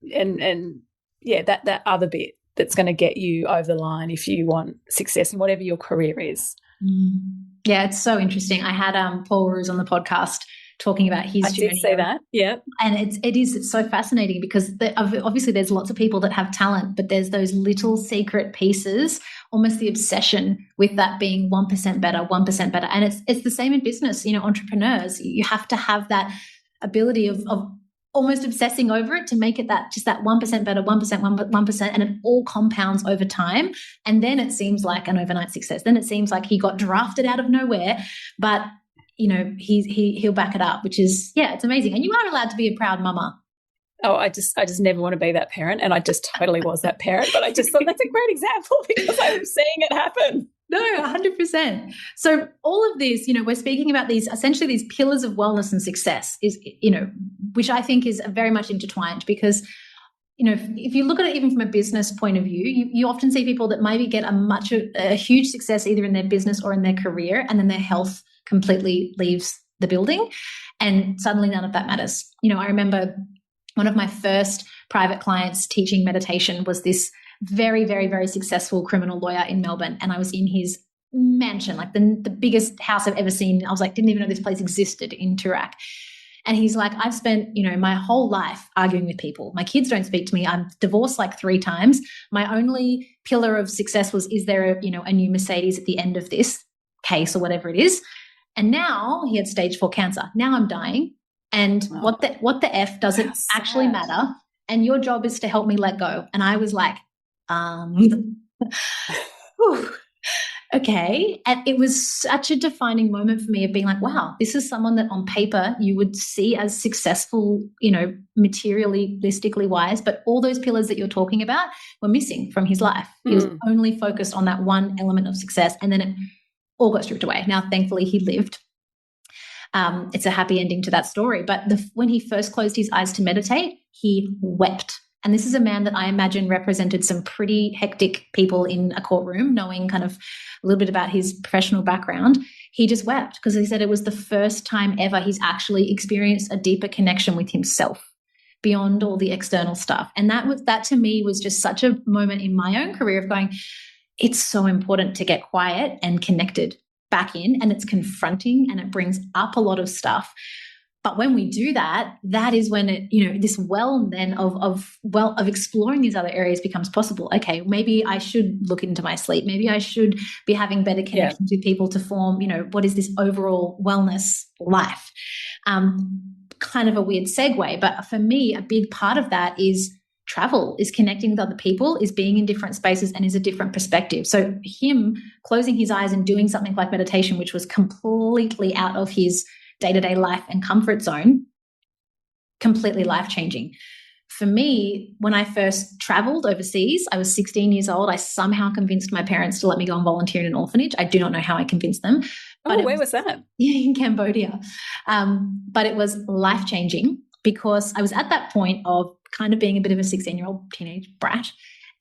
that other bit that's going to get you over the line if you want success in whatever your career is. Yeah, it's so interesting. I had Paul Roos on the podcast talking about his journey. I did say that, yeah. And it's so fascinating because obviously there's lots of people that have talent, but there's those little secret pieces, almost the obsession with that being 1% better, 1% better. And it's the same in business, entrepreneurs. You have to have that ability of almost obsessing over it to make it just that 1% better, 1%, and it all compounds over time. And then it seems like an overnight success. Then it seems like he got drafted out of nowhere, but he'll back it up, which is, it's amazing. And you are allowed to be a proud mama. Oh, I just never want to be that parent. And I just totally was that parent, but I just thought that's a great example because I was seeing it happen. No, 100%. So all of this, we're speaking about these pillars of wellness and success is, which I think is very much intertwined because, if you look at it even from a business point of view, you often see people that maybe get a huge success either in their business or in their career, and then their health completely leaves the building and suddenly none of that matters. I remember one of my first private clients teaching meditation was this very, very, very successful criminal lawyer in Melbourne. And I was in his mansion, like the biggest house I've ever seen. I was like, didn't even know this place existed in Toorak. And he's like, I've spent, my whole life arguing with people. My kids don't speak to me. I'm divorced like 3 times. My only pillar of success was, is there a new Mercedes at the end of this case or whatever it is? And now he had stage 4 cancer. Now I'm dying. And what the F does it actually matter? And your job is to help me let go. And I was like, okay. And it was such a defining moment for me of being like, wow, this is someone that on paper you would see as successful, materialistically wise, but all those pillars that you're talking about were missing from his life. He was only focused on that one element of success, and then it all got stripped away. Now, thankfully, he lived. It's a happy ending to that story. But when he first closed his eyes to meditate, he wept. And this is a man that I imagine represented some pretty hectic people in a courtroom, knowing kind of a little bit about his professional background. He just wept because he said it was the first time ever he's actually experienced a deeper connection with himself beyond all the external stuff. And that to me was just such a moment in my own career of going, it's so important to get quiet and connected back in, and it's confronting and it brings up a lot of stuff. But when we do that, that is when it, this well then of exploring these other areas becomes possible. Okay, maybe I should look into my sleep. Maybe I should be having better connections with people to form, what is this overall wellness life? Kind of a weird segue, but for me, a big part of that is travel, is connecting with other people, is being in different spaces, and is a different perspective. So him closing his eyes and doing something like meditation, which was completely out of his day-to-day life and comfort zone, completely life-changing. For me, when I first traveled overseas, I was 16 years old. I somehow convinced my parents to let me go and volunteer in an orphanage. I do not know how I convinced them. But where was that? In Cambodia. But it was life-changing because I was at that point of kind of being a bit of a 16-year-old teenage brat.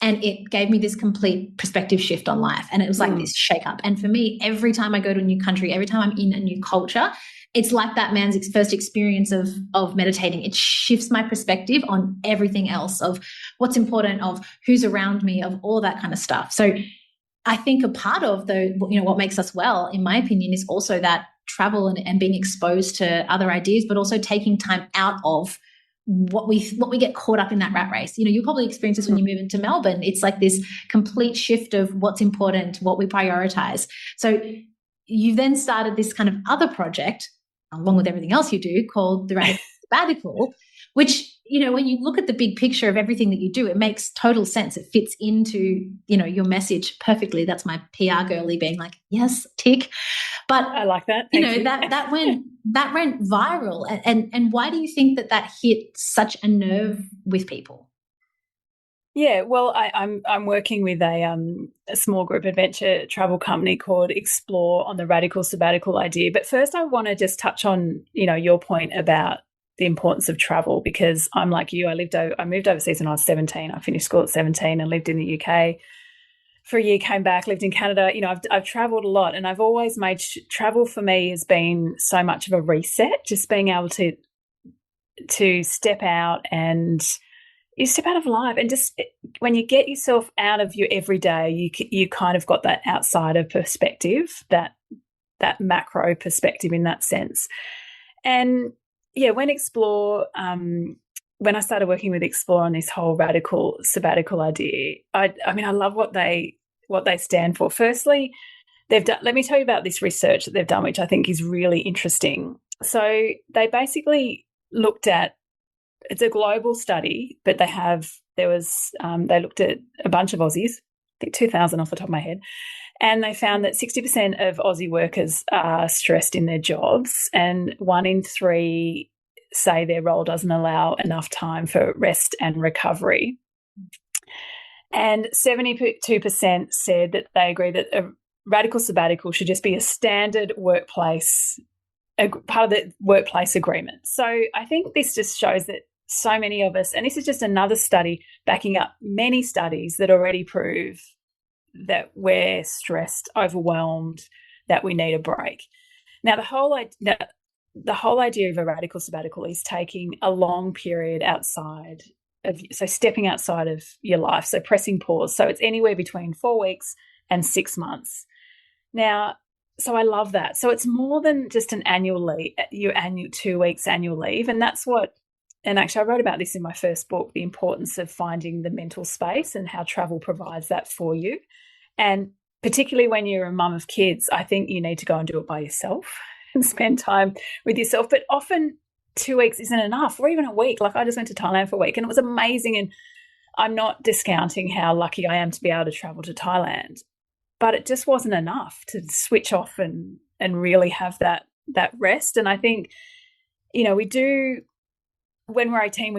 And it gave me this complete perspective shift on life. And it was like this shake up. And for me, every time I go to a new country, every time I'm in a new culture, it's like that man's first experience of meditating. It shifts my perspective on everything else, of what's important, of who's around me, of all that kind of stuff. So I think a part of what makes us well, in my opinion, is also that travel and being exposed to other ideas, but also taking time out of what we get caught up in that rat race. You'll probably experience this when you move into Melbourne. It's like this complete shift of what's important, what we prioritize. So you then started this kind of other project, along with everything else you do, called the Radical Sabbatical, which, when you look at the big picture of everything that you do, it makes total sense. It fits into, your message perfectly. That's my PR girly being like, yes, tick. But I like that. Thank you. that went viral. And why do you think that hit such a nerve with people? Yeah, well, I'm working with a small group adventure travel company called Explore on the Radical Sabbatical idea. But first, I want to just touch on your point about the importance of travel, because I'm like you. I moved overseas when I was 17. I finished school at 17 and lived in the UK for a year. Came back, lived in Canada. I've traveled a lot, and I've always made travel for me has been so much of a reset. Just being able to step out and you step out of life, and just when you get yourself out of your everyday, you kind of got that outsider perspective, that macro perspective in that sense. And yeah, when I started working with Explore on this whole radical sabbatical idea, I love what they stand for. Firstly, let me tell you about this research that they've done, which I think is really interesting. So they basically looked at, it's a global study, but they looked at a bunch of Aussies, I think 2,000 off the top of my head, and they found that 60% of Aussie workers are stressed in their jobs, and 1 in 3 say their role doesn't allow enough time for rest and recovery. And 72% said that they agree that a radical sabbatical should just be a standard workplace, part of the workplace agreement. So I think this just shows that so many of us, and this is just another study backing up many studies that already prove that we're stressed, overwhelmed, that we need a break. Now, the whole idea of a radical sabbatical is taking a long period so stepping outside of your life, so pressing pause. So it's anywhere between 4 weeks and 6 months. Now, so I love that. So it's more than just an annual leave, your 2 weeks annual leave, and that's what. And actually, I wrote about this in my first book, the importance of finding the mental space and how travel provides that for you. And particularly when you're a mum of kids, I think you need to go and do it by yourself and spend time with yourself. But often 2 weeks isn't enough, or even a week. Like, I just went to Thailand for a week and it was amazing. And I'm not discounting how lucky I am to be able to travel to Thailand, but it just wasn't enough to switch off and really have that rest. And I think, we do. When we're 18,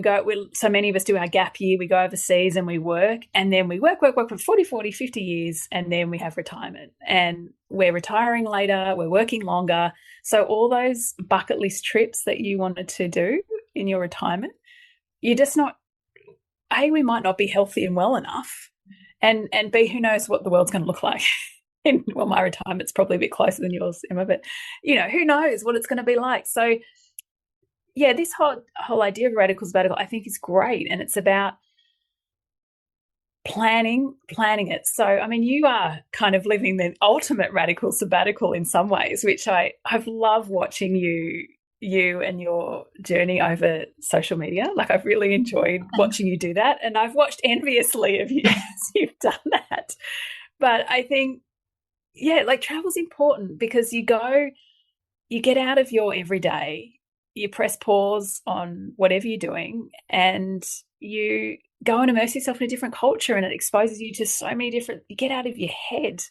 so many of us do our gap year, we go overseas and we work, and then we work for 40, 50 years, and then we have retirement. And we're retiring later, we're working longer. So all those bucket list trips that you wanted to do in your retirement, you're just not, A, we might not be healthy and well enough, and B, who knows what the world's going to look like. Well, my retirement's probably a bit closer than yours, Emma, but, who knows what it's going to be like. So, yeah, this whole idea of radical sabbatical, I think, is great, and it's about planning it. So, I mean, you are kind of living the ultimate radical sabbatical in some ways, which I've loved watching you and your journey over social media. Like, I've really enjoyed watching you do that, and I've watched enviously of you as you've done that. But I think, yeah, like, travel's important because you get out of your everyday, you press pause on whatever you're doing, and you go and immerse yourself in a different culture, and it exposes you to so many different, you get out of your head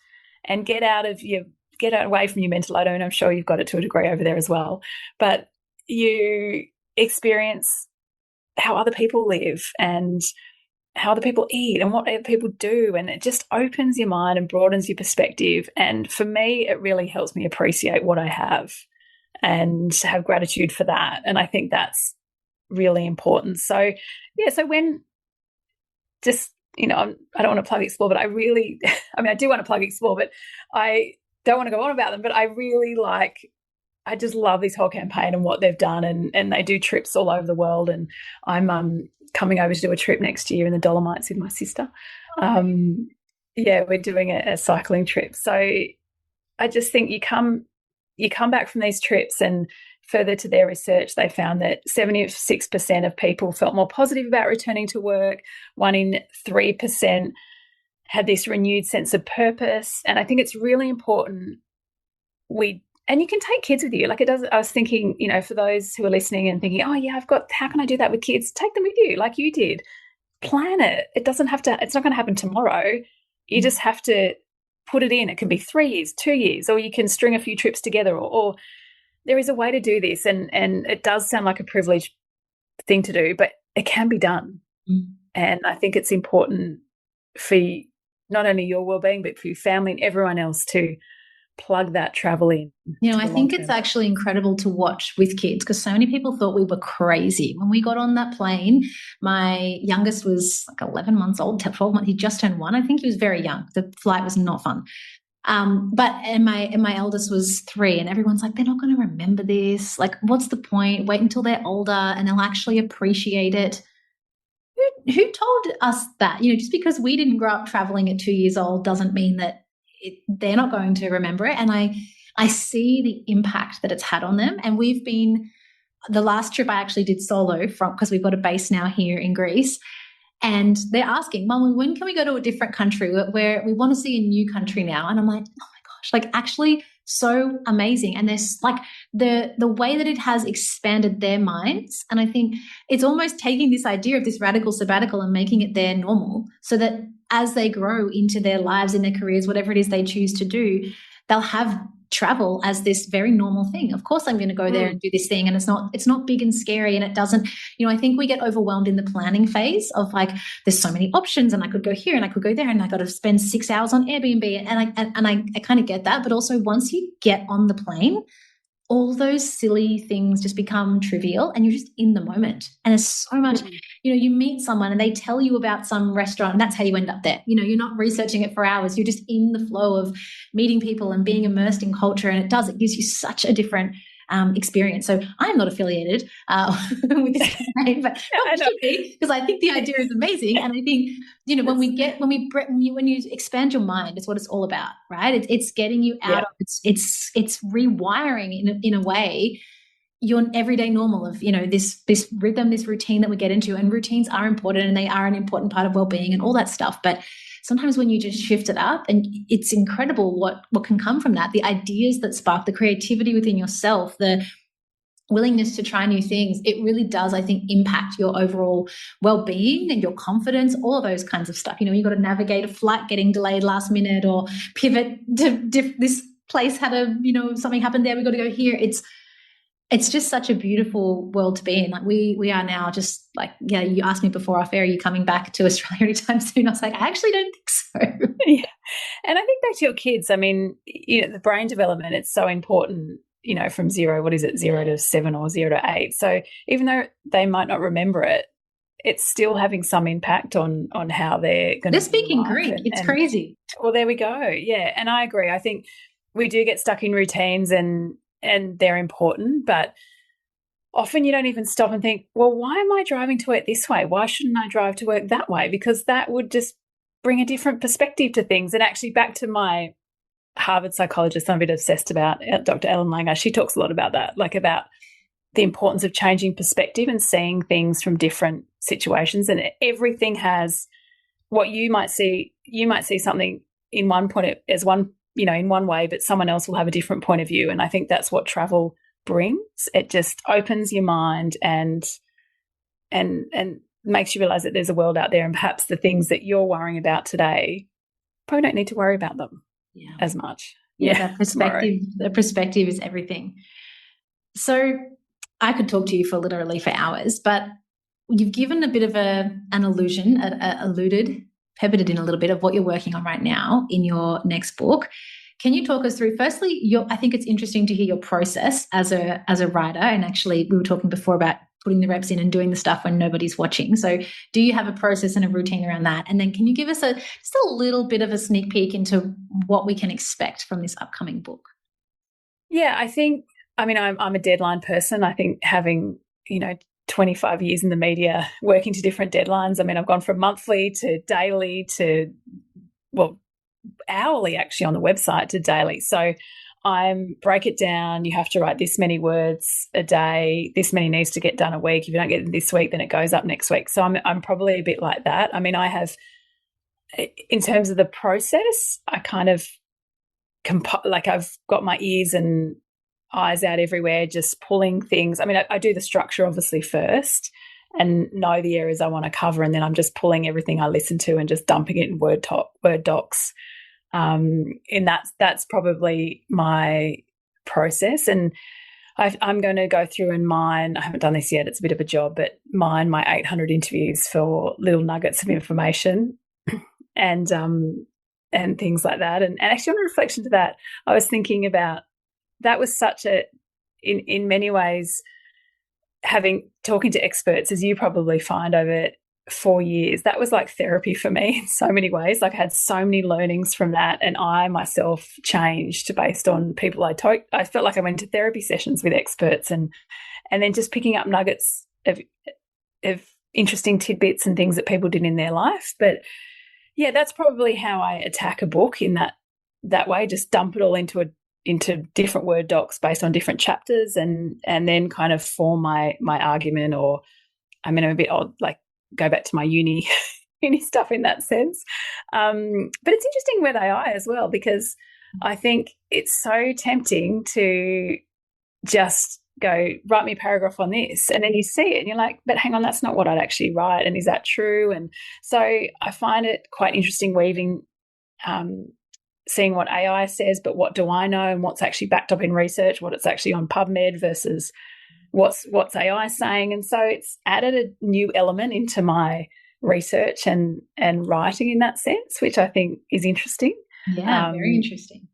and get away from your mental load. And I'm sure you've got it to a degree over there as well, but you experience how other people live and how other people eat and what other people do, and it just opens your mind and broadens your perspective. And for me, it really helps me appreciate what I have and have gratitude for that. And I think that's really important. So, yeah, so when just, I don't want to plug Explore, but I really, I do want to plug Explore, but I don't want to go on about them, but I just love this whole campaign and what they've done, and they do trips all over the world, and I'm coming over to do a trip next year in the Dolomites with my sister. Yeah, we're doing a cycling trip. So I just think you come back from these trips, and further to their research, they found that 76% of people felt more positive about returning to work. 1 in 3% had this renewed sense of purpose. And I think it's really important and you can take kids with you. Like, it does. I was thinking, for those who are listening and thinking, oh yeah, how can I do that with kids? Take them with you, like you did. Plan it. It's not going to happen tomorrow. You just have to put it in. It can be 3 years, 2 years, or you can string a few trips together, or there is a way to do this. And it does sound like a privileged thing to do, but it can be done. And I think it's important for not only your well-being, but for your family and everyone else to plug that travel in. I think it's actually incredible to watch with kids, because so many people thought we were crazy. When we got on that plane, my youngest was like 11 months old, 12 months. He just turned 1. I think he was very young. The flight was not fun. And my eldest was 3, and everyone's like, they're not going to remember this. Like, what's the point? Wait until they're older and they'll actually appreciate it. Who told us that? Just because we didn't grow up traveling at 2 years old doesn't mean that they're not going to remember it. And I see the impact that it's had on them. And the last trip I actually did solo because we've got a base now here in Greece. And they're asking, Mum, when can we go to a different country where we want to see a new country now? And I'm like, oh my gosh, like, actually so amazing. And there's like the way that it has expanded their minds. And I think it's almost taking this idea of this radical sabbatical and making it their normal, so that as they grow into their lives, in their careers, whatever it is they choose to do, they'll have travel as this very normal thing. Of course, I'm going to go there and do this thing, and it's not big and scary, and it doesn't, I think we get overwhelmed in the planning phase of like, there's so many options, and I could go here and I could go there, and I got to spend 6 hours on Airbnb, and I kind of get that. But also, once you get on the plane, all those silly things just become trivial, and you're just in the moment. And there's so much, you meet someone and they tell you about some restaurant, and that's how you end up there. You're not researching it for hours. You're just in the flow of meeting people and being immersed in culture. And it gives you such a different experience. So I'm not affiliated with this campaign, but I should be, because I think the idea is amazing. And I think, when you expand your mind, it's what it's all about, right? It's getting you out of it's rewiring in a way your everyday normal of, this rhythm, this routine that we get into. And routines are important, and they are an important part of well-being and all that stuff. But sometimes when you just shift it up, and it's incredible what can come from that, the ideas that spark, the creativity within yourself, the willingness to try new things, it really does, I think, impact your overall well-being and your confidence, all of those kinds of stuff. You've got to navigate a flight getting delayed last minute, or pivot to this place had something happened there, we've got to go here. It's just such a beautiful world to be in. Like, we are now just like, yeah, you asked me before off air, are you coming back to Australia anytime soon? I was like, I actually don't think so. Yeah. And I think back to your kids, I mean, the brain development, it's so important, from 0 to 7 or 0 to 8. So even though they might not remember it, it's still having some impact on how they're going to. They're speaking Greek. It's crazy. Well, there we go. Yeah, and I agree. I think we do get stuck in routines, and they're important, but often you don't even stop and think, well, why am I driving to work this way? Why shouldn't I drive to work that way? Because that would just bring a different perspective to things. And actually, back to my Harvard psychologist I'm a bit obsessed about, Dr. Ellen Langer, she talks a lot about that, like about the importance of changing perspective and seeing things from different situations. And everything has what you might see something in one point as one, in one way, but someone else will have a different point of view. And I think that's what travel brings. It just opens your mind and makes you realize that there's a world out there, and perhaps the things that you're worrying about today probably don't need to worry about them as much. That perspective is everything. So I could talk to you literally for hours, but you've given a bit of an peppered it in a little bit of what you're working on right now in your next book. Can you talk us through, firstly, I think it's interesting to hear your process as a writer, and actually we were talking before about putting the reps in and doing the stuff when nobody's watching. So do you have a process and a routine around that? And then can you give us just a little bit of a sneak peek into what we can expect from this upcoming book? Yeah, I'm a deadline person. I think having, 25 years in the media, working to different deadlines. I've gone from monthly to daily to, hourly actually on the website to daily. So break it down. You have to write this many words a day. This many needs to get done a week. If you don't get it this week, then it goes up next week. So I'm probably a bit like that. I have, in terms of the process, I kind of I've got my ears and eyes out everywhere, just pulling things. I do the structure obviously first and know the areas I want to cover, and then I'm just pulling everything I listen to and just dumping it in Word docs. And that's probably my process. And I'm going to go through and mine. I haven't done this yet. It's a bit of a job, but mine my 800 interviews for little nuggets of information, and things like that. And actually, on a reflection to that, I was thinking about that was such in many ways, talking to experts, as you probably find over 4 years, that was like therapy for me in so many ways. Like I had so many learnings from that, and I myself changed based on people I talked. I felt like I went to therapy sessions with experts, and then just picking up nuggets of interesting tidbits and things that people did in their life. But yeah, that's probably how I attack a book, in that way. Just dump it all into different Word docs based on different chapters, and then kind of form my argument. Or I'm a bit odd, like go back to my uni stuff in that sense. But it's interesting where they are as well, because I think it's so tempting to just go, write me a paragraph on this, and then you see it and you're like, but hang on, that's not what I'd actually write, and is that true? And so I find it quite interesting weaving, seeing what AI says, but what do I know, and what's actually backed up in research, what it's actually on PubMed versus what's AI saying. And so it's added a new element into my research and writing in that sense, which I think is interesting. Yeah, very interesting.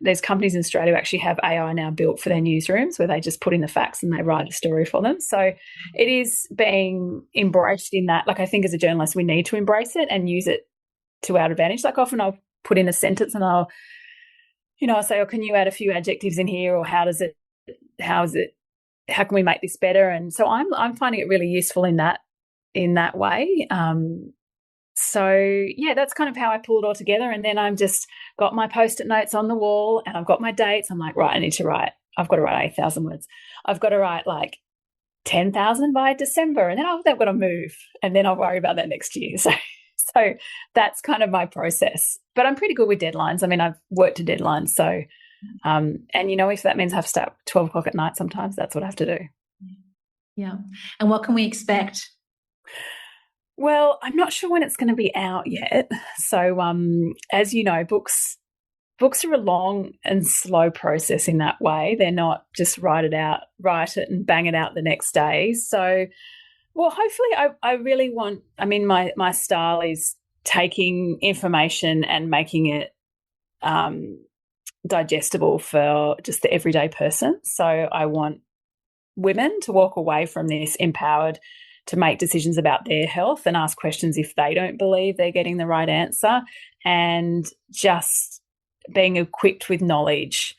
There's companies in Australia who actually have AI now built for their newsrooms, where they just put in the facts and they write a story for them. So it is being embraced in that. Like, I think as a journalist, we need to embrace it and use it to our advantage. Like, often I'll put in a sentence and I'll say, oh, can you add a few adjectives in here? Or how can we make this better? And so I'm finding it really useful in that way. So yeah, that's kind of how I pull it all together. And then I'm just got my Post-it notes on the wall, and I've got my dates. I'm like, right, I've got to write 8,000 words. I've got to write like 10,000 by December, and then I've got to move, and then I'll worry about that next year. So that's kind of my process. But I'm pretty good with deadlines. I've worked to deadlines. So, and if that means I have to start 12 o'clock at night sometimes, that's what I have to do. Yeah. And what can we expect? Well, I'm not sure when it's going to be out yet. So, as you know, books are a long and slow process in that way. They're not just write it and bang it out the next day. So, well, hopefully I really want, my style is taking information and making it digestible for just the everyday person. So I want women to walk away from this empowered to make decisions about their health and ask questions if they don't believe they're getting the right answer, and just being equipped with knowledge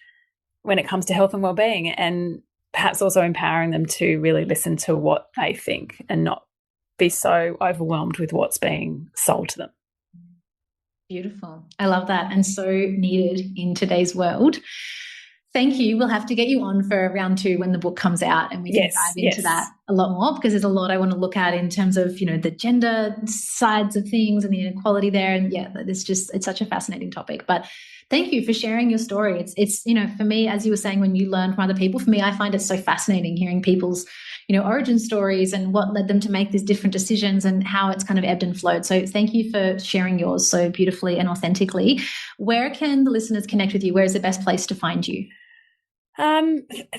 when it comes to health and well-being, and perhaps also empowering them to really listen to what they think and not be so overwhelmed with what's being sold to them. Beautiful. I love that, and so needed in today's world. Thank you. We'll have to get you on for round 2 when the book comes out, and we can dive into that a lot more, because there's a lot I want to look at in terms of, you know, the gender sides of things and the inequality there. And yeah, it's such a fascinating topic. But thank you for sharing your story. It's, you know, for me, as you were saying, when you learn from other people, for me, I find it so fascinating hearing people's, you know, origin stories and what led them to make these different decisions and how it's kind of ebbed and flowed. So thank you for sharing yours so beautifully and authentically. Where can the listeners connect with you? Where is the best place to find you?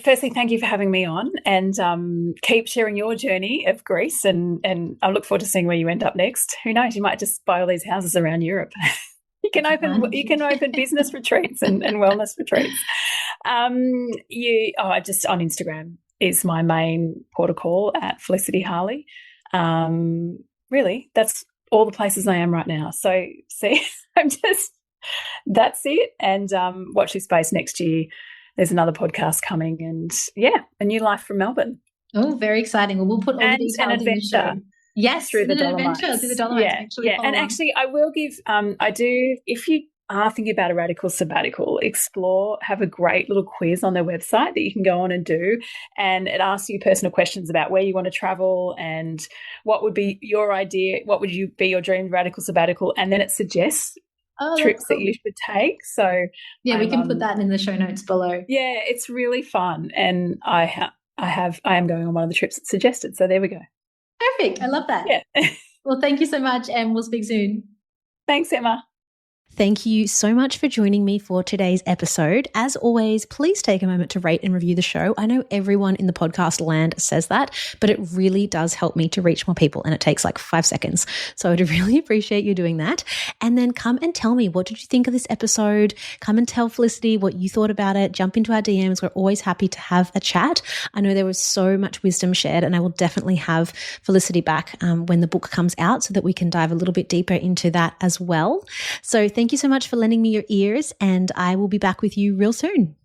Firstly, thank you for having me on, and keep sharing your journey of Greece, and I look forward to seeing where you end up next. Who knows, you might just buy all these houses around Europe. You can open business retreats and wellness retreats. Just on Instagram is my main protocol at Felicity Harley. Really, that's all the places I am right now. So see, that's it. And watch this space next year. There's another podcast coming, and a new life from Melbourne. Oh, very exciting. Well, we'll put all the details in the show. Yes, through the Dolomites. Yeah. And actually, I will give. If you are thinking about a radical sabbatical, have a great little quiz on their website that you can go on and do, and it asks you personal questions about where you want to travel and what would be your idea, what would be your dream radical sabbatical, and then it suggests trips that you should take. So we can put that in the show notes below. Yeah, it's really fun, and I am going on one of the trips that's suggested. So there we go. Perfect. I love that. Yeah. Well, thank you so much, and we'll speak soon. Thanks, Emma. Thank you so much for joining me for today's episode. As always, please take a moment to rate and review the show. I know everyone in the podcast land says that, but it really does help me to reach more people, and it takes like 5 seconds. So I'd really appreciate you doing that. And then come and tell me, what did you think of this episode? Come and tell Felicity what you thought about it. Jump into our DMs. We're always happy to have a chat. I know there was so much wisdom shared, and I will definitely have Felicity back when the book comes out so that we can dive a little bit deeper into that as well. So thank you so much for lending me your ears, and I will be back with you real soon.